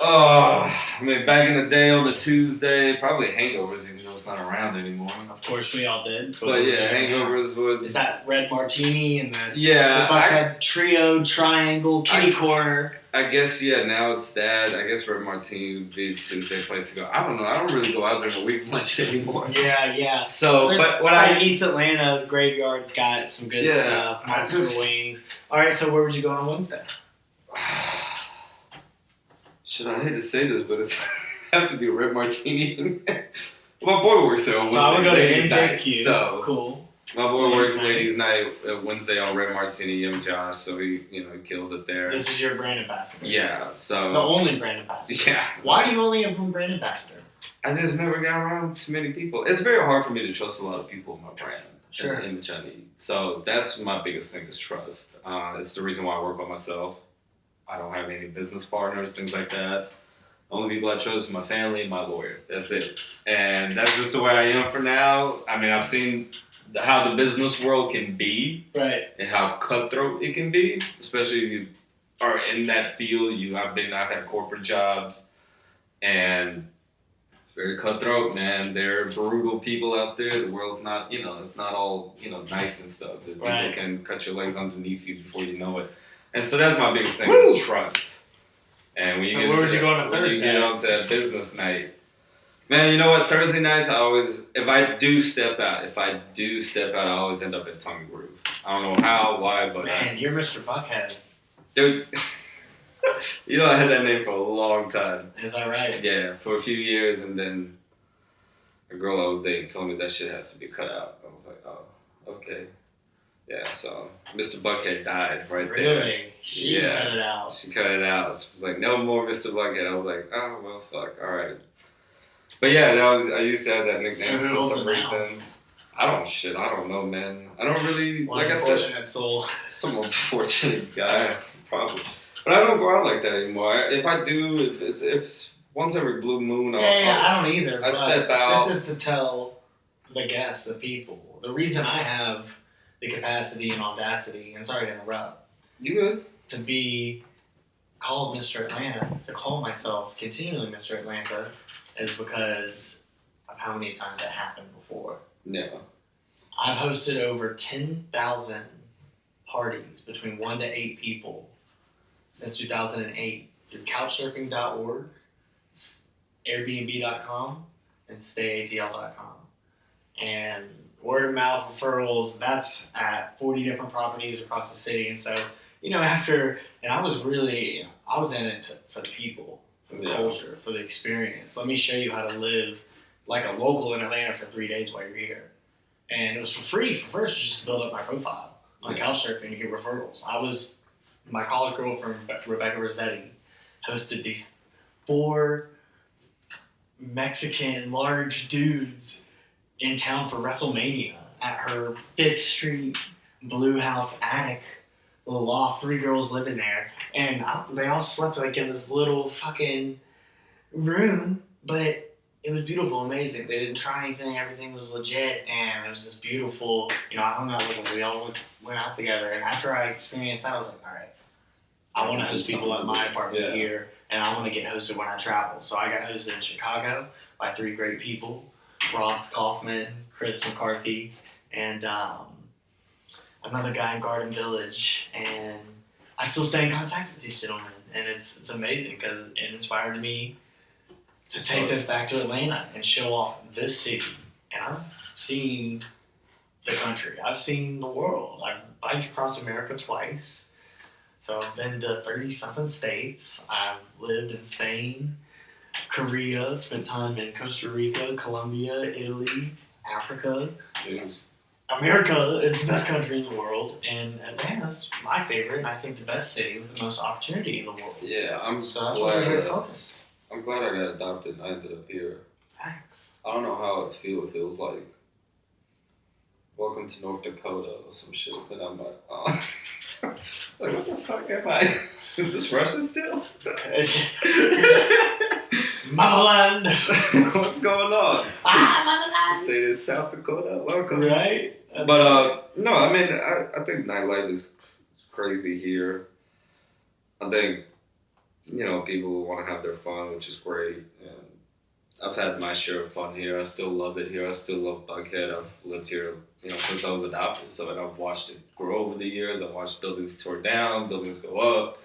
Back in the day on a Tuesday, probably Hangovers, even though it's not around anymore. Of course, we all did. But yeah, Hangovers would. Is that Red Martini and the Buckhead Trio, Triangle, Kitty Corner? I guess, yeah, now it's that. I guess Red Martini would be Tuesday place to go. I don't know. I don't really go out there in the week much anymore. Yeah. So, but what I East Atlanta's Graveyard's got some good Yeah, stuff. Monster wings. All right, so where would you go on Wednesday? Shit, I hate to say this, but it's have to be a Red Martini. My boy works there on So Wednesday. I would go to ladies' night, NJQ. So Cool. my boy Ladies' works night. ladies' night Wednesday on Red Martini, young Josh. So he kills it there. This is your brand ambassador. Yeah. So The only brand ambassador. yeah. Why do you only have one brand ambassador? I just never got around too many people. It's very hard for me to trust a lot of people in my brand. Sure. And image I need. So that's my biggest thing is trust. It's the reason why I work by myself. I don't have any business partners, things like that. The only people I trust is my family and my lawyer. That's it. And that's just the way I am for now. I mean, I've seen how the business world can be Right. and how cutthroat it can be, especially if you are in that field. I've had corporate jobs, and it's very cutthroat, man. They're brutal people out there. The world's not, it's not all, nice and stuff. People Right. can cut your legs underneath you before you know it. And so that's my biggest thing Woo! is trust. And when you So get where into would you go on a when you Thursday? get onto a business night, man, you know what? Thursday nights, if I do step out, I always end up at Tongue Groove. I don't know how, why, but Man, you're Mr. Buckhead. dude, I had that name for a long time. Is that right? Yeah, for a few years, and then a girl I was dating told me that shit has to be cut out. I was like, oh, okay. Yeah, so Mr. Buckhead died right there. Really? She Yeah. cut it out. She cut it out. She was like, no more Mr. Buckhead. I was like, oh, well, fuck, all right. But yeah, I used to have that nickname So who for owns some it now? reason. I don't know, man. I don't really, One like I said, unfortunate soul. some unfortunate guy, probably. But I don't go out like that anymore. If I do, if it's once every blue moon, I don't either. I but step out. This is to tell the guests, the people. The reason I have the capacity and audacity, and sorry to interrupt, You good? to be called Mr. Atlanta, to call myself continually Mr. Atlanta, is because of how many times that happened before. Yeah. I've hosted over 10,000 parties between 1 to 8 people since 2008 through couchsurfing.org, airbnb.com, and stayatl.com. And word of mouth referrals, that's at 40 different properties across the city. And so, I was in it for the people, for the culture, for the experience. Let me show you how to live like a local in Atlanta for 3 days while you're here. And it was for free for first, just to build up my profile on Couchsurfing and get referrals. My college girlfriend, Rebecca Rossetti, hosted these 4 Mexican large dudes in town for WrestleMania at her 5th Street Blue House attic, little loft, 3 girls living there. And they all slept like in this little fucking room, but it was beautiful, amazing. They didn't try anything, everything was legit, and it was just beautiful. I hung out with them, we all went out together, and after I experienced that, I was like, all right, I want to host people at my apartment here, and I want to get hosted when I travel. So I got hosted in Chicago by 3 great people, Ross Kaufman, Chris McCarthy, and another guy in Garden Village, and I still stay in contact with these gentlemen, and it's amazing because it inspired me to take this back to Atlanta and show off this city. And I've seen the country. I've seen the world. I've biked across America twice. So I've been to 30-something states. I've lived in Spain, Korea, spent time in Costa Rica, Colombia, Italy, Africa. Yes. America is the best country in the world, and Atlanta's my favorite, and I think the best city with the most opportunity in the world. Yeah, So that's why we're here to focus. I'm glad I got adopted and I ended up here. Thanks. I don't know how it feels. It feels like welcome to North Dakota or some shit. But I'm like, oh. Like, what the fuck am I? Is this Russia still? Motherland! What's going on? Motherland! State is South Dakota. Welcome. Right? But no, I mean, I think nightlife is crazy here. I think, people want to have their fun, which is great. And I've had my share of fun here. I still love it here. I still love Buckhead. I've lived here, since I was adopted. So I've watched it grow over the years. I've watched buildings tore down, buildings go up.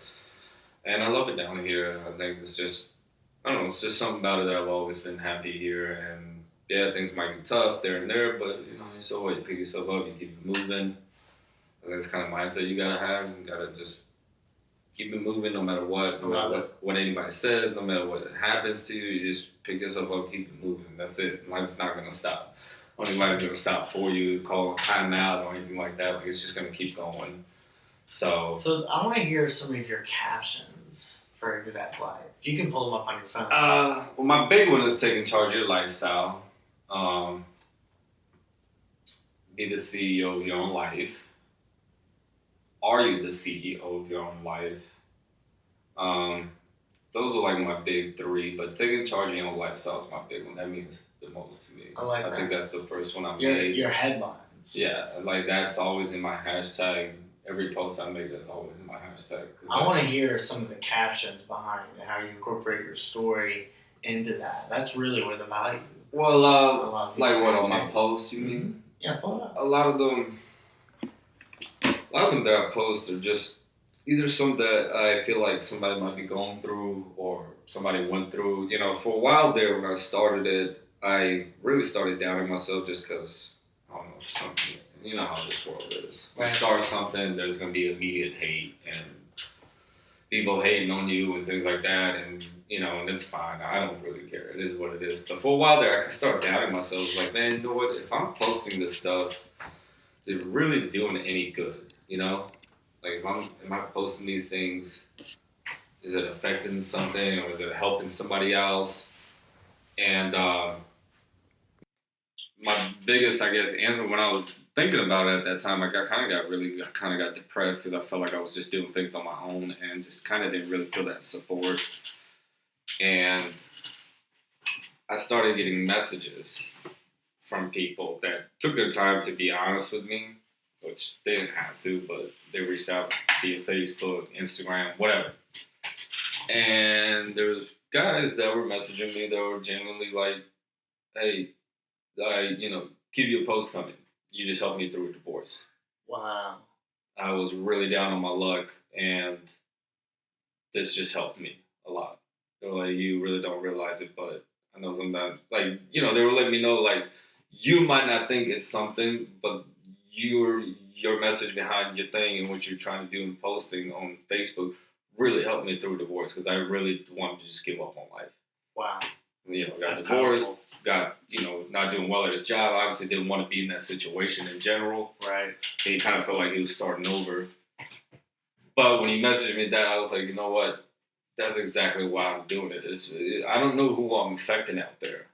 And I love it down here. I think it's just, I don't know, it's just something about it that I've always been happy here. And yeah, things might be tough there and there, but you know, so what? You pick yourself up, you keep it moving. I think that's kind of mindset you gotta have. You gotta just keep it moving no matter what, no matter what anybody says, no matter what happens to you. You just pick yourself up, keep it moving. That's it. Life's not gonna stop. Only life's gonna stop for you, call a timeout or anything like that, but it's just gonna keep going. So I want to hear some of your captions for Execlife. If you can pull them up on your phone. well, my big one is taking charge of your lifestyle. Be the CEO of your own life. Are you the CEO of your own life? Those are like my big three, but taking charge of your own lifestyle is my big one. That means the most to me. I think that's the first one I made. Your headlines. Yeah, like that's always in my hashtag. Every post I make, that's always in my hashtag. I want to hear some of the captions behind it, how you incorporate your story into that. That's really where the value. Well, like what on my posts, you mean? Yeah, pull it up. A lot of them that I post are just either something that I feel like somebody might be going through or somebody went through. You know, for a while there when I started it, I really started doubting myself just because, I don't know, something. You know how this world is. You start something, there's going to be immediate hate and people hating on you and things like that. And, you know, and it's fine. I don't really care. It is what it is. But for a while there, I started doubting myself. I was like, man, you know what? If I'm posting this stuff, is it really doing any good? You know? Like, am I posting these things? Is it affecting something or is it helping somebody else? And my biggest, I guess, answer when I was thinking about it at that time, I kind of got depressed because I felt like I was just doing things on my own and just kind of didn't really feel that support. And I started getting messages from people that took their time to be honest with me, which they didn't have to, but they reached out via Facebook, Instagram, whatever. And there was guys that were messaging me that were genuinely like, hey, keep your posts coming. You just helped me through a divorce. Wow. I was really down on my luck, and this just helped me a lot. They were like, you really don't realize it, but I know sometimes, like, you know, they were letting me know, like, you might not think it's something, but your message behind your thing and what you're trying to do and posting on Facebook really helped me through a divorce because I really wanted to just give up on life. Wow. You know, got That's divorced. Powerful. Got, you know, not doing well at his job. Obviously didn't want to be in that situation in general. Right. He kind of felt like he was starting over. But when he messaged me that, I was like, you know what? That's exactly why I'm doing it. I don't know who I'm affecting out there.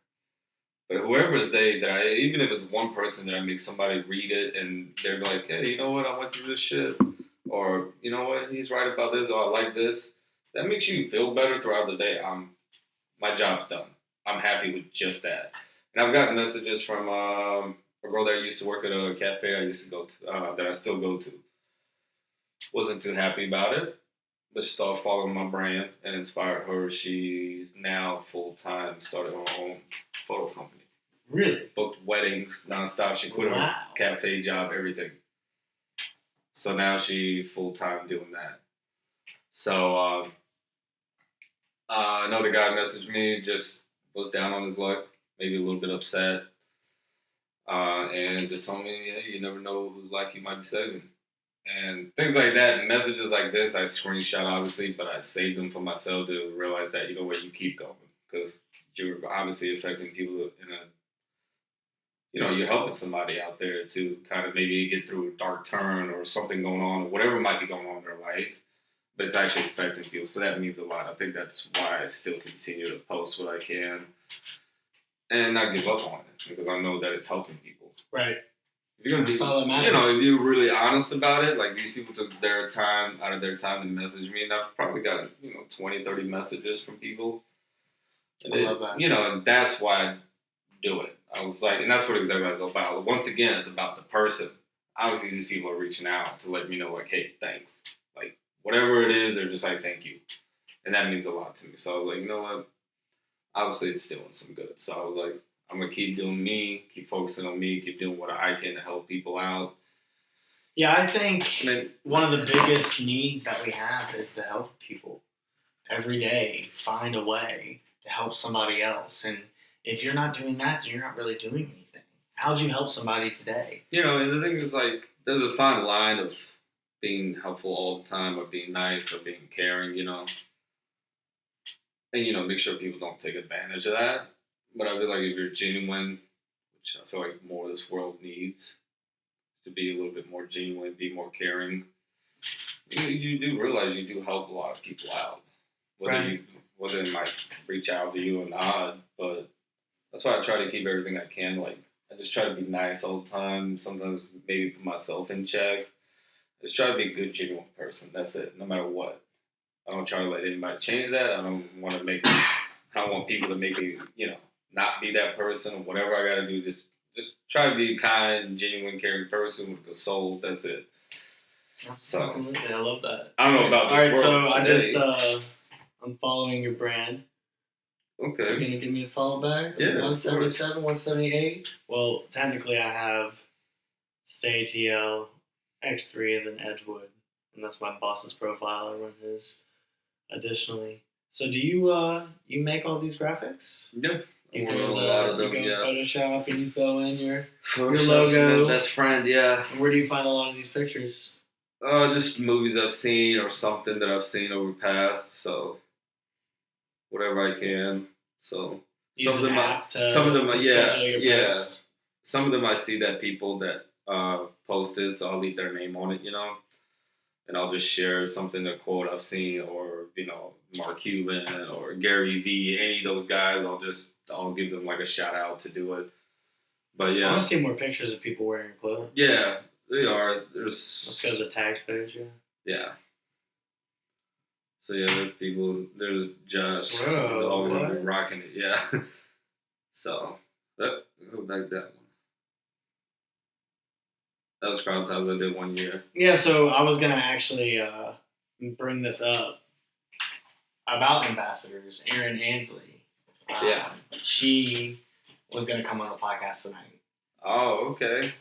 But whoever's even if it's one person that I make somebody read it and they're like, hey, you know what? I went through this shit. Or, you know what? He's right about this. Or I like this. That makes you feel better throughout the day. My job's done. I'm happy with just that. And I've gotten messages from a girl that used to work at a cafe I used to go to, that I still go to. Wasn't too happy about it, but started following my brand and inspired her. She's now full-time, started her own photo company. Really? Booked weddings nonstop. She quit her cafe job, everything. So now she full-time doing that. So another guy messaged me, just was down on his luck, maybe a little bit upset, and just told me, hey, you never know whose life you might be saving. And things like that, messages like this, I screenshot, obviously, but I saved them for myself to realize that, you know what, you keep going. Because you're obviously affecting people you're helping somebody out there to kind of maybe get through a dark turn or something going on, or whatever might be going on in their life. But it's actually affecting people, so that means a lot. I think that's why I still continue to post what I can and not give up on it, because I know that it's helping people. Right. If you're gonna That's all that matters. if you're really honest about it, like these people took their time out of their time to message me, and I've probably got 20, 30 messages from people. And I love that. And that's why I do it. I was like, and that's what Execlife is about. Once again, it's about the person. Obviously, these people are reaching out to let me know, like, hey, thanks. Like, whatever it is, they're just like, thank you. And that means a lot to me. So I was like, you know what? Obviously, it's doing some good. So I was like, I'm going to keep doing me, keep focusing on me, keep doing what I can to help people out. Yeah, I think one of the biggest needs that we have is to help people. every day find a way to help somebody else. And if you're not doing that, then you're not really doing anything. How'd you help somebody today? And the thing is, like, there's a fine line of being helpful all the time or being nice or being caring, And, make sure people don't take advantage of that. But I feel like if you're genuine, which I feel like more of this world needs, to be a little bit more genuine, be more caring, you do realize you do help a lot of people out. Whether they might reach out to you or not. But that's why I try to keep everything I can. Like, I just try to be nice all the time. Sometimes maybe put myself in check. Just try to be a good, genuine person. That's it, no matter what. I don't try to let anybody change that. I don't want people to make me, not be that person or whatever I got to do. Just try to be a kind, genuine, caring person with a good soul. That's it. Absolutely. I love that. I don't know about this world. All right, so I'm following your brand. Okay. You're going to give me a follow back? Yeah. 177, 178? Well, technically I have Stay TL, X3, and then Edgewood. And that's my boss's profile. I run his additionally. So do you make all these graphics? Yeah. You A throw lot of them, you go yeah. Photoshop and you throw in your Photoshop's logo. my best friend, yeah. Where do you find a lot of these pictures? Just movies I've seen or something that I've seen over past. So whatever I can. So Use some of an them, app to some of them, schedule your yeah. post. Some of them I see that people that posted, so I'll leave their name on it, and I'll just share something, a quote I've seen, or Mark Cuban or Gary Vee, any of those guys. I'll give them like a shout out to do it. But yeah, I want to see more pictures of people wearing clothes. Yeah, they are. Let's go to the tags page. Yeah. So yeah, there's people. There's Josh. Whoa, He's always gonna be what? rocking it. Yeah. So go back that one. That was Crowd Times I did 1 year. Yeah, so I was gonna actually bring this up about ambassadors. Erin Ansley. Yeah. She was gonna come on the podcast tonight. Oh, okay.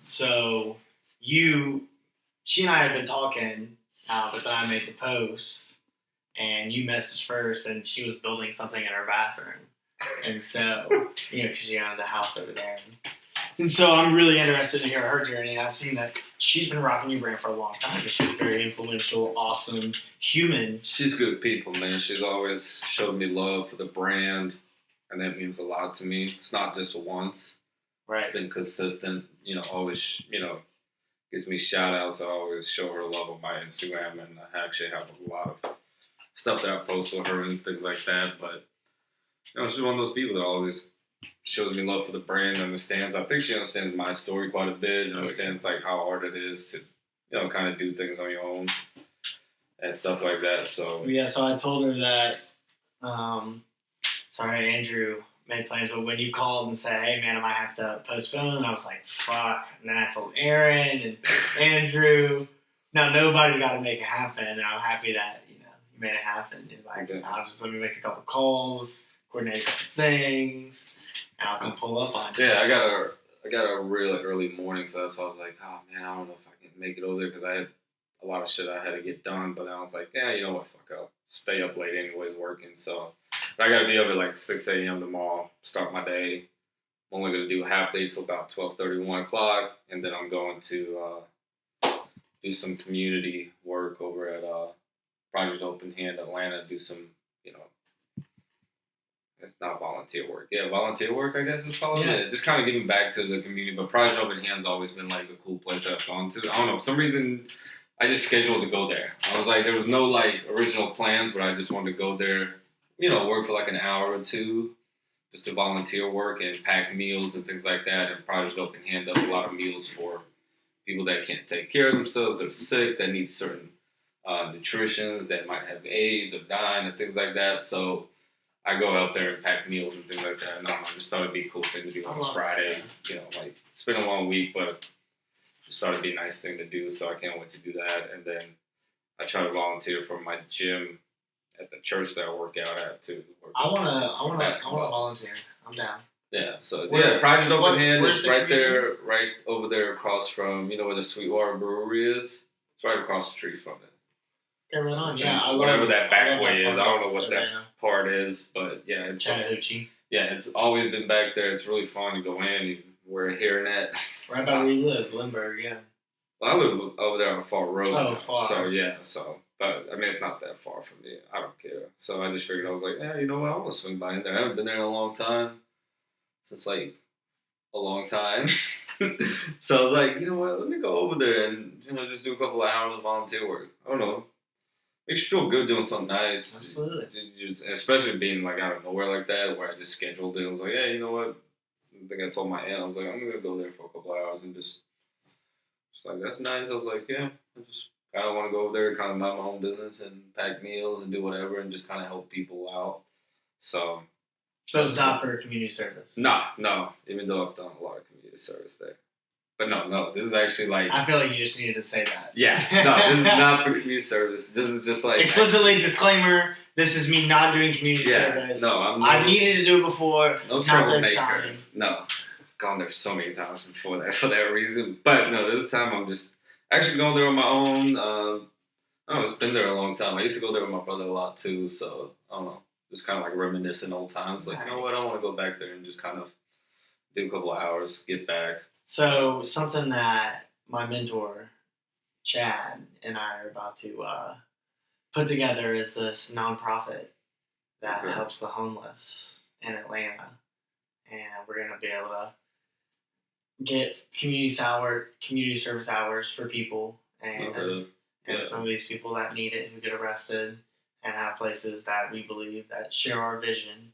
So she and I had been talking, but then I made the post, and you messaged first, and she was building something in her bathroom, and so because she owns a house over there, and so I'm really interested to hear her journey. And I've seen that she's been rocking your brand for a long time, but she's a very influential, awesome human. She's good people, man. She's always showed me love for the brand, and that means a lot to me. It's not just once. Right. It's been consistent, always, gives me shout outs. I always show her love on my Instagram, and I actually have a lot of stuff that I post with her and things like that. But, she's one of those people that always shows me love for the brand, understands. I think she understands my story quite a bit, and understands like how hard it is to, kind of do things on your own and stuff like that. So So I told her that, sorry, Andrew made plans, but when you called and said, hey man, I might have to postpone, I was like, fuck. And then I told Aaron and Andrew. Now nobody got to make it happen, and I'm happy that you made it happen. He was like, Okay. let me make a couple calls, coordinate a couple things, and I'll come pull up on you. yeah, I got a really early morning, so that's why I was like, oh man, I don't know if I can make it over there because I had a lot of shit I had to get done. But then I was like, yeah, you know what, fuck, I'll stay up late anyways working. So but I got to be up at like 6 a.m. tomorrow, start my day. I'm only going to do a half day till about 12:30, 1 o'clock, and then I'm going to do some community work over at Project Open Hand Atlanta, do some, it's not volunteer work. Yeah, volunteer work, I guess it's called. Yeah, just kind of giving back to the community. But Project Open Hand's always been like a cool place that I've gone to. I don't know, for some reason, I just scheduled to go there. I was like, there was no like original plans, but I just wanted to go there, work for like an hour or two, just to volunteer work and pack meals and things like that. And Project Open Hand does a lot of meals for people that can't take care of themselves, that are sick, that need certain nutritions, that might have AIDS or dying and things like that. So I go out there and pack meals and things like that. And I just thought it'd be a cool thing to do on a Friday. Like it's been a long week, but just thought it'd be a nice thing to do. So I can't wait to do that. And then I try to volunteer for my gym at the church that I work out at too. I wanna volunteer. I'm down. Yeah, so Where- Project Open Hand where's is the right community? there, right over there across from, where the Sweetwater Brewery is? It's right across the street from it. Okay, right on. So Yeah, I love whatever that back love way that is. I part don't know what of that Atlanta. part is, but yeah, it's Chattahoochee. yeah, it's always been back there. It's really fun to go in. We're hearing that. Right by where you live, Lindbergh, yeah. Well, I live over there on Far Road. Oh, now, far. So yeah, but I mean, it's not that far from me. I don't care. So I just figured I was like, yeah, you know what? I want to swing by in there. I haven't been there in a long time. Since like a long time. So I was like, you know what? Let me go over there and just do a couple of hours of volunteer work. I don't know. Makes you feel good doing something nice. Absolutely. Especially being like out of nowhere like that, where I just scheduled it. I was like, hey, you know what? I think I told my aunt, I was like, I'm gonna go there for a couple of hours and just like, that's nice. I was like, yeah, I just kind of want to go over there, kind of mind my own business and pack meals and do whatever and just kind of help people out. So it's not for community service. No. Even though I've done a lot of community service there. But no. This is actually like... I feel like you just needed to say that. Yeah. No, this is not for community service. This is just like... Explicitly disclaimer, this is me not doing community service. No, I needed to do it before. No troublemaker. No. I've gone there so many times before that for that reason. But no, this time I'm just actually going there on my own. I don't know, it's been there a long time. I used to go there with my brother a lot too, so I don't know. Just kind of like reminiscing old times. Like, you know what? I want to go back there and just kind of do a couple of hours, get back. So, something that my mentor, Chad, and I are about to put together is this nonprofit that helps the homeless in Atlanta. And we're going to be able to get community service hours for people and some of these people that need it who get arrested, and have places that we believe that share our vision.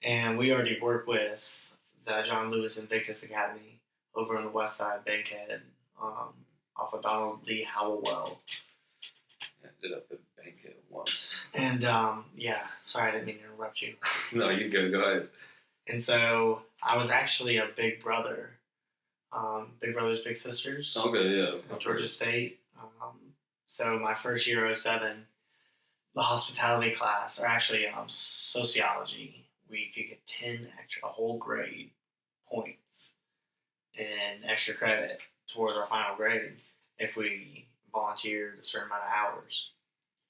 And we already work with the John Lewis Invictus Academy over on the west side, Bankhead, off of Donald Lee Howell. I ended up at Bankhead once. And sorry, I didn't mean to interrupt you. No, you're good. Go ahead. And so I was actually a big brother, Big Brothers Big Sisters. Okay, yeah. At Georgia State. So my first year, 07, the hospitality class, or actually sociology, we could get a whole grade points and extra credit towards our final grade if we volunteered a certain amount of hours,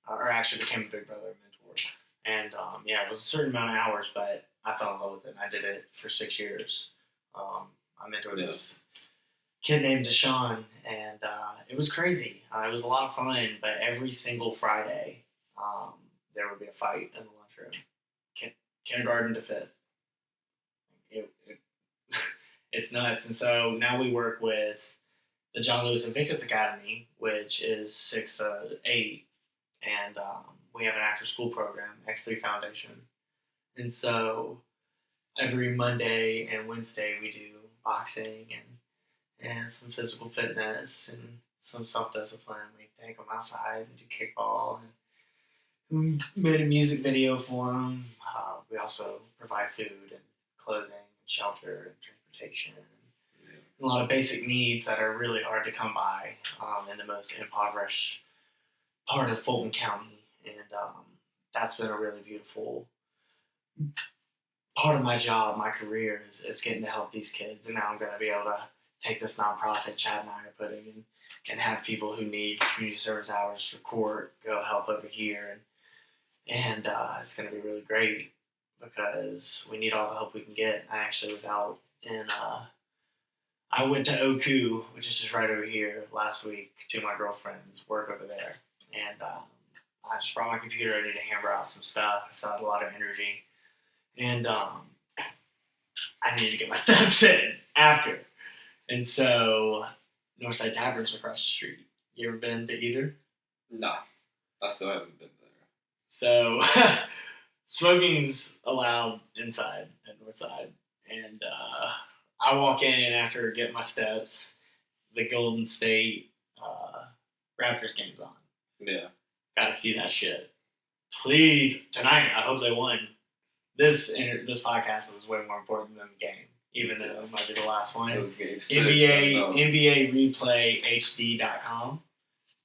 or actually became a Big Brother mentor. And it was a certain amount of hours, but I fell in love with it. And I did it for 6 years. I mentored this kid named Deshaun, and it was crazy. It was a lot of fun, but every single Friday, there would be a fight in the lunchroom, kindergarten to 5th. It's nuts. And so now we work with the John Lewis Invictus Academy, which is 6 to 8, and we have an after-school program, X3 Foundation. And so every Monday and Wednesday we do boxing and some physical fitness and some self-discipline. We take them outside and do kickball, and we made a music video for them. We also provide food and clothing and shelter and transportation and a lot of basic needs that are really hard to come by in the most impoverished part of Fulton County. And that's been a really beautiful part of my job, my career, is getting to help these kids. And now I'm going to be able to take this nonprofit Chad and I are putting in and have people who need community service hours for court go help over here. And it's going to be really great because we need all the help we can get. I actually was out in, I went to Oku, which is just right over here, last week to my girlfriend's work over there. And I just brought my computer. I need to hammer out some stuff. I still had a lot of energy. And I needed to get my steps in after. And so Northside Tavern's across the street. You ever been to either? No, I still haven't been there. So smoking's allowed inside at Northside. And I walk in after getting my steps. The Golden State Raptors game's on. Yeah. Gotta see that shit. Please, tonight, I hope they won. This podcast is way more important than the game, even though it might be the last one. It was game 6. NBA Replay HD.com.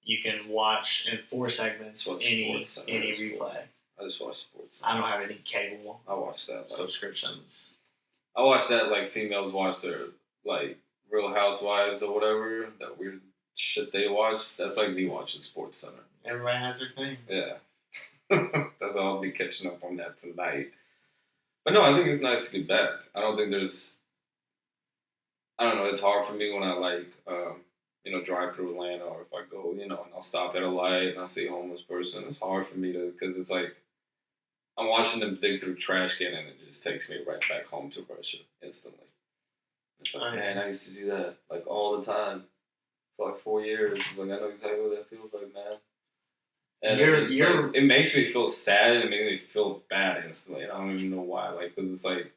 You can watch in 4 segments any replay. I just watch sports. I don't have any cable. I watch that. Subscriptions. I watch that like females watch their like Real Housewives or whatever, that weird shit they watch. That's like me watching Sports Center. Everybody has their thing. Yeah. That's all. I'll be catching up on that tonight. But no, I think it's nice to get back. I don't think there's. I don't know. It's hard for me when I drive through Atlanta, or if I go, and I'll stop at a light and I see a homeless person. It's hard for me because it's like I'm watching them dig through trash can and it just takes me right back home to Russia instantly. It's like, man, I used to do that like all the time for like 4 years. It's like I know exactly what that feels like, man. And it makes me feel sad and it makes me feel bad instantly. I don't even know why. Like, because it's like,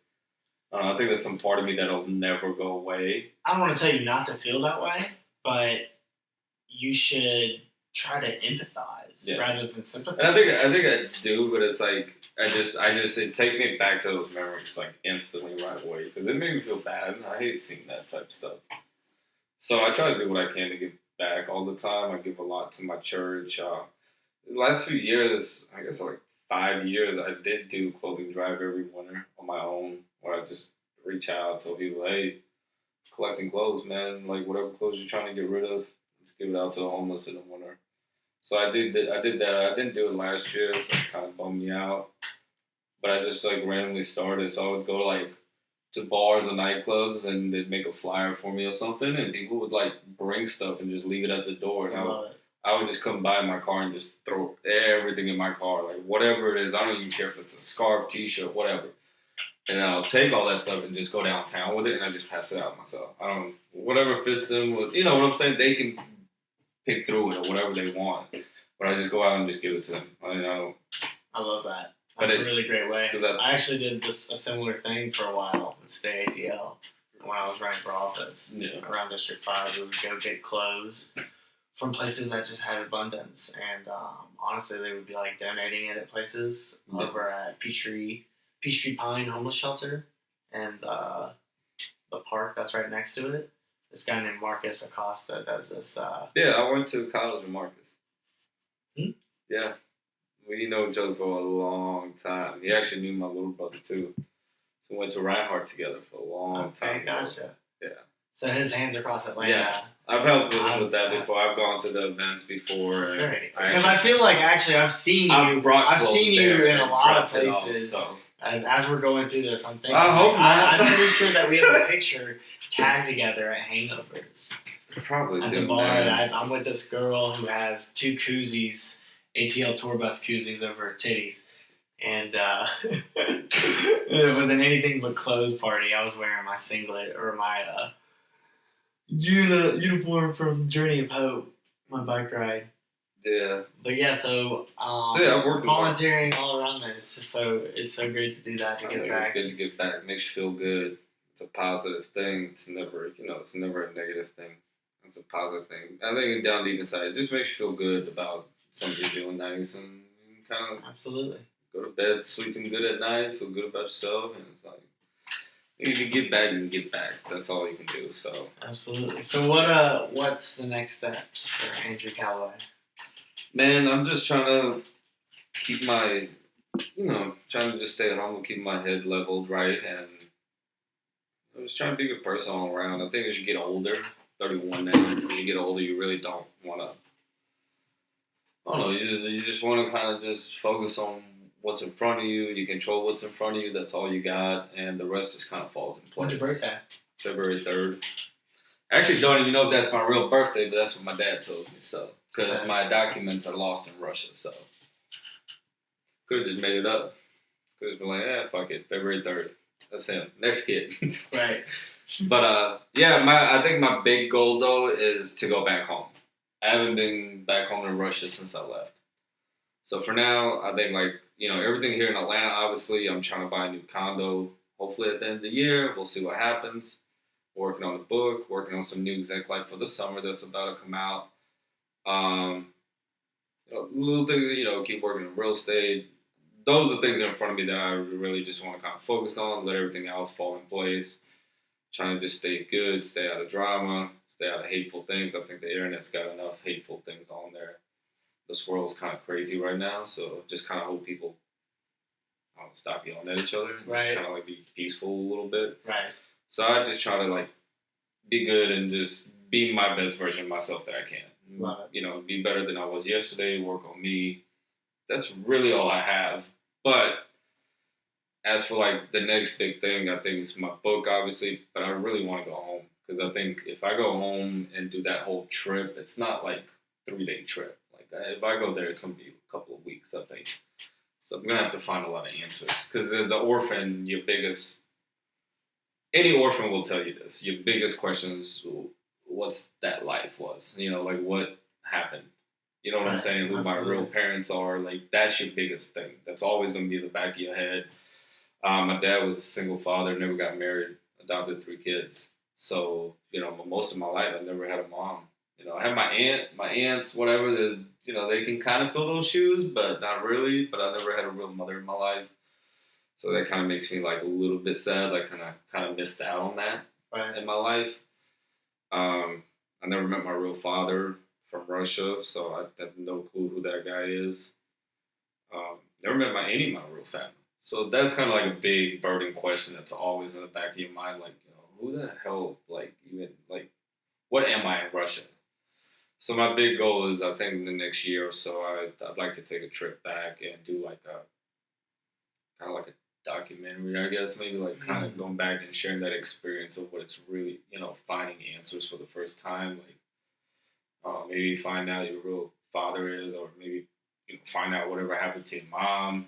I don't know, I think there's some part of me that'll never go away. I don't want to tell you not to feel that way, but you should try to empathize rather than sympathize. And I think I do, but it's like it takes me back to those memories like instantly right away because it made me feel bad. And I hate seeing that type of stuff. So I try to do what I can to give back all the time. I give a lot to my church. The last few years, I guess like 5 years, I did do clothing drive every winter on my own, where I just reach out, tell people, hey, collecting clothes, man. Like whatever clothes you're trying to get rid of, let's give it out to the homeless in the winter. So I did that. I didn't do it last year, so it kind of bummed me out. But I just like randomly started. So I would go to bars or nightclubs, and they'd make a flyer for me or something, and people would like bring stuff and just leave it at the door. And I would just come by in my car and just throw everything in my car, like whatever it is. I don't even care if it's a scarf, t-shirt, whatever. And I'll take all that stuff and just go downtown with it, and I just pass it out myself. Whatever fits them. You know what I'm saying? They can pick through it or whatever they want. But I just go out and just give it to them. I love that. That's a really great way. I actually did a similar thing for a while with Stay ATL when I was running for office. Yeah. Around District 5, we would go get clothes from places that just had abundance. And honestly, they would be like donating it at places over at Peachtree Pine Homeless Shelter and the park that's right next to it. This guy named Marcus Acosta does this. I went to college with Marcus. Yeah. We know each other for a long time. He actually knew my little brother, too. So we went to Reinhardt together for a long time. Gotcha. Yeah. So his hands across Atlanta. Yeah. I've helped him with that before. I've gone to the events before. Great. Because I feel like actually I've seen you in a lot of places. As we're going through this, I'm thinking. I'm pretty sure that we have a picture tagged together at hangovers. Probably at the bar. I'm with this girl who has 2 koozies, ATL tour bus koozies over her titties, and it wasn't anything but clothes party. I was wearing my singlet or my uniform from Journey of Hope, my bike ride. Yeah. But yeah, so I've worked volunteering all around there. It's so great to do that, to give back. It's good to give back. It makes you feel good. It's a positive thing. It's never a negative thing. It's a positive thing. I think down deep inside, it just makes you feel good about something you're doing nice, and you kind of absolutely go to bed sleeping good at night, feel good about yourself, and it's like if you get back, you can get back. That's all you can do. So absolutely. So what's the next steps for Andrew Calloway? Man, I'm just trying to keep my, trying to just stay at home, keep my head leveled right, and I'm just trying to be a good person all around. I think as you get older, 31 now, when you get older, you really don't want to, I don't know, you just want to kind of just focus on what's in front of you. You control what's in front of you. That's all you got, and the rest just kind of falls in place. When's your birthday? February 3rd. I actually don't even know if that's my real birthday, but that's what my dad tells me, so. Because my documents are lost in Russia, so. Could have just made it up. Could have been like, fuck it, February 3rd. That's him. Next kid. Right. But, I think my big goal, though, is to go back home. I haven't been back home in Russia since I left. So for now, I think, everything here in Atlanta, obviously, I'm trying to buy a new condo. Hopefully at the end of the year, we'll see what happens. Working on the book, working on some new Execlife for the summer that's about to come out. Little things, keep working in real estate. Those are things that are in front of me that I really just want to kind of focus on, let everything else fall in place. Trying to just stay good, stay out of drama, stay out of hateful things. I think the internet's got enough hateful things on there. This world's kind of crazy right now, so just kind of hope people stop yelling at each other. Right. Just kind of be peaceful a little bit. Right. So I just try to be good and just be my best version of myself that I can. Love it. Be better than I was yesterday, work on me. That's really all I have. But as for like the next big thing, I think it's my book, obviously, but I really want to go home because I think if I go home and do that whole trip, it's not like 3-day trip. Like if I go there, it's going to be a couple of weeks, I think. So I'm going to have to find a lot of answers because as an orphan, any orphan will tell you this. Your biggest question is what's that life was, like what happened. You know what I'm saying? Who my real parents are. Like, that's your biggest thing. That's always going to be in the back of your head. My dad was a single father, never got married, adopted 3 kids. So, most of my life, I never had a mom. I have my aunts, whatever, they can kind of fill those shoes, but not really. But I never had a real mother in my life. So that kind of makes me, like, a little bit sad. I kind of missed out on that in my life. I never met my real father from Russia, so I have no clue who that guy is. Never met any of my real family. So that's kind of like a big burden question that's always in the back of your mind, like, who the hell, what am I in Russia? So my big goal is, I think, in the next year or so, I'd like to take a trip back and do like a documentary, I guess, maybe kind of going back and sharing that experience of what it's really, finding answers for the first time, maybe find out who your real father is, or maybe find out whatever happened to your mom,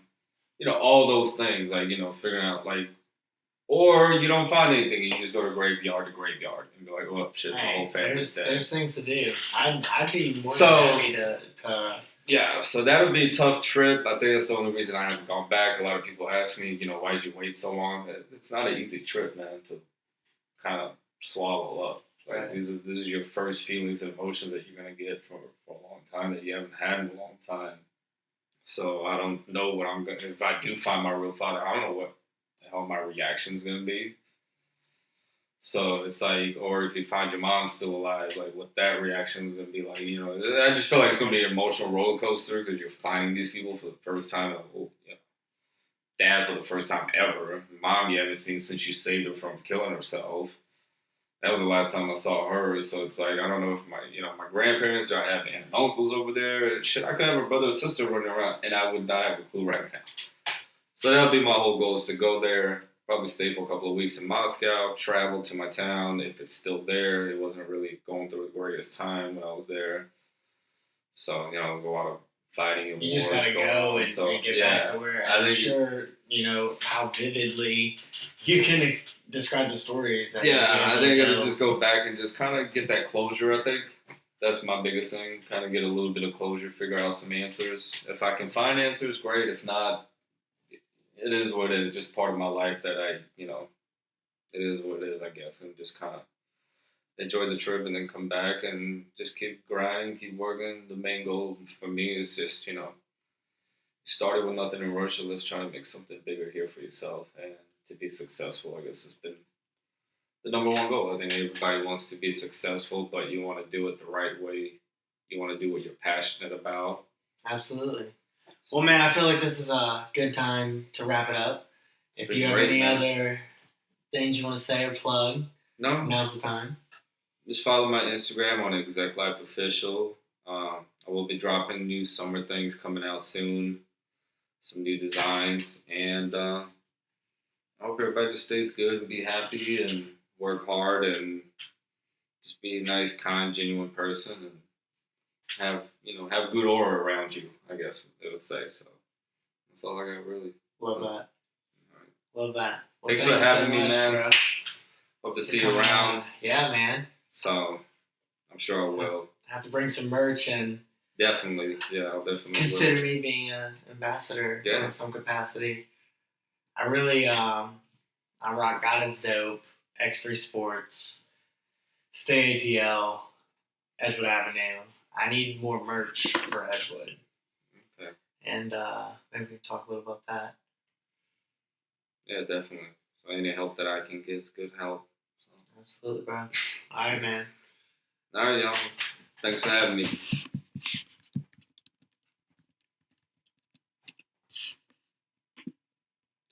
all those things, figuring out or you don't find anything and you just go to graveyard and be like, oh shit, my whole family's dead. There's things to do. I'd be more than happy to. Yeah, so that would be a tough trip. I think that's the only reason I haven't gone back. A lot of people ask me, why did you wait so long? It's not an easy trip, man, to kind of swallow up. This is your first feelings and emotions that you're going to get for a long time that you haven't had in a long time. So I don't know what I'm going to, if I do find my real father, I don't know what the hell my reaction is going to be. So it's or if you find your mom still alive, what that reaction is going to be like, I just feel like it's going to be an emotional roller coaster because you're finding these people for the first time. Dad for the first time ever. Mom you haven't seen since you saved her from killing herself. That was the last time I saw her, so it's I don't know if my grandparents, or I have aunt and uncles over there. Shit, I could have a brother or sister running around, and I would not have a clue right now. So that'll be my whole goal, is to go there, probably stay for a couple of weeks in Moscow, travel to my town if it's still there. It wasn't really going through the greatest time when I was there. So, there was a lot of fighting and you wars just gotta go and get back to where I'm sure, how vividly you can describe the stories. I think I gotta just go back and just kind of get that closure, I think. That's my biggest thing, kind of get a little bit of closure, figure out some answers. If I can find answers, great. If not, it is what it is, just part of my life that it is what it is, I guess, and just kind of enjoy the trip and then come back and just keep grinding, keep working. The main goal for me is just, you started with nothing in Russia. Let's try to make something bigger here for yourself and to be successful. I guess has been the number one goal. I think everybody wants to be successful, but you want to do it the right way. You want to do what you're passionate about. Absolutely. Well, man, I feel like this is a good time to wrap it up. If you have any other things you want to say or plug, now's the time. Just follow my Instagram on Execlife Official. I will be dropping new summer things coming out soon, some new designs, and I hope everybody just stays good and be happy and work hard and just be a nice, kind, genuine person and have good aura around you, I guess they would say. So that's all I got, really. Love that. Right. Love that. Well, thanks for having me, man. Bro. Hope to see you around. Yeah, man. So I'm sure I will. Have to bring some merch and definitely, yeah, I'll definitely consider me being an ambassador in some capacity. I really, I rock God is Dope, X3 Sports, Stay ATL, Edgewood Avenue. I need more merch for Edgewood. Okay. And maybe we can talk a little about that. Yeah, definitely. So any help that I can get is good help. So. Absolutely, bro. All right, man. All right, y'all. Thanks for having me.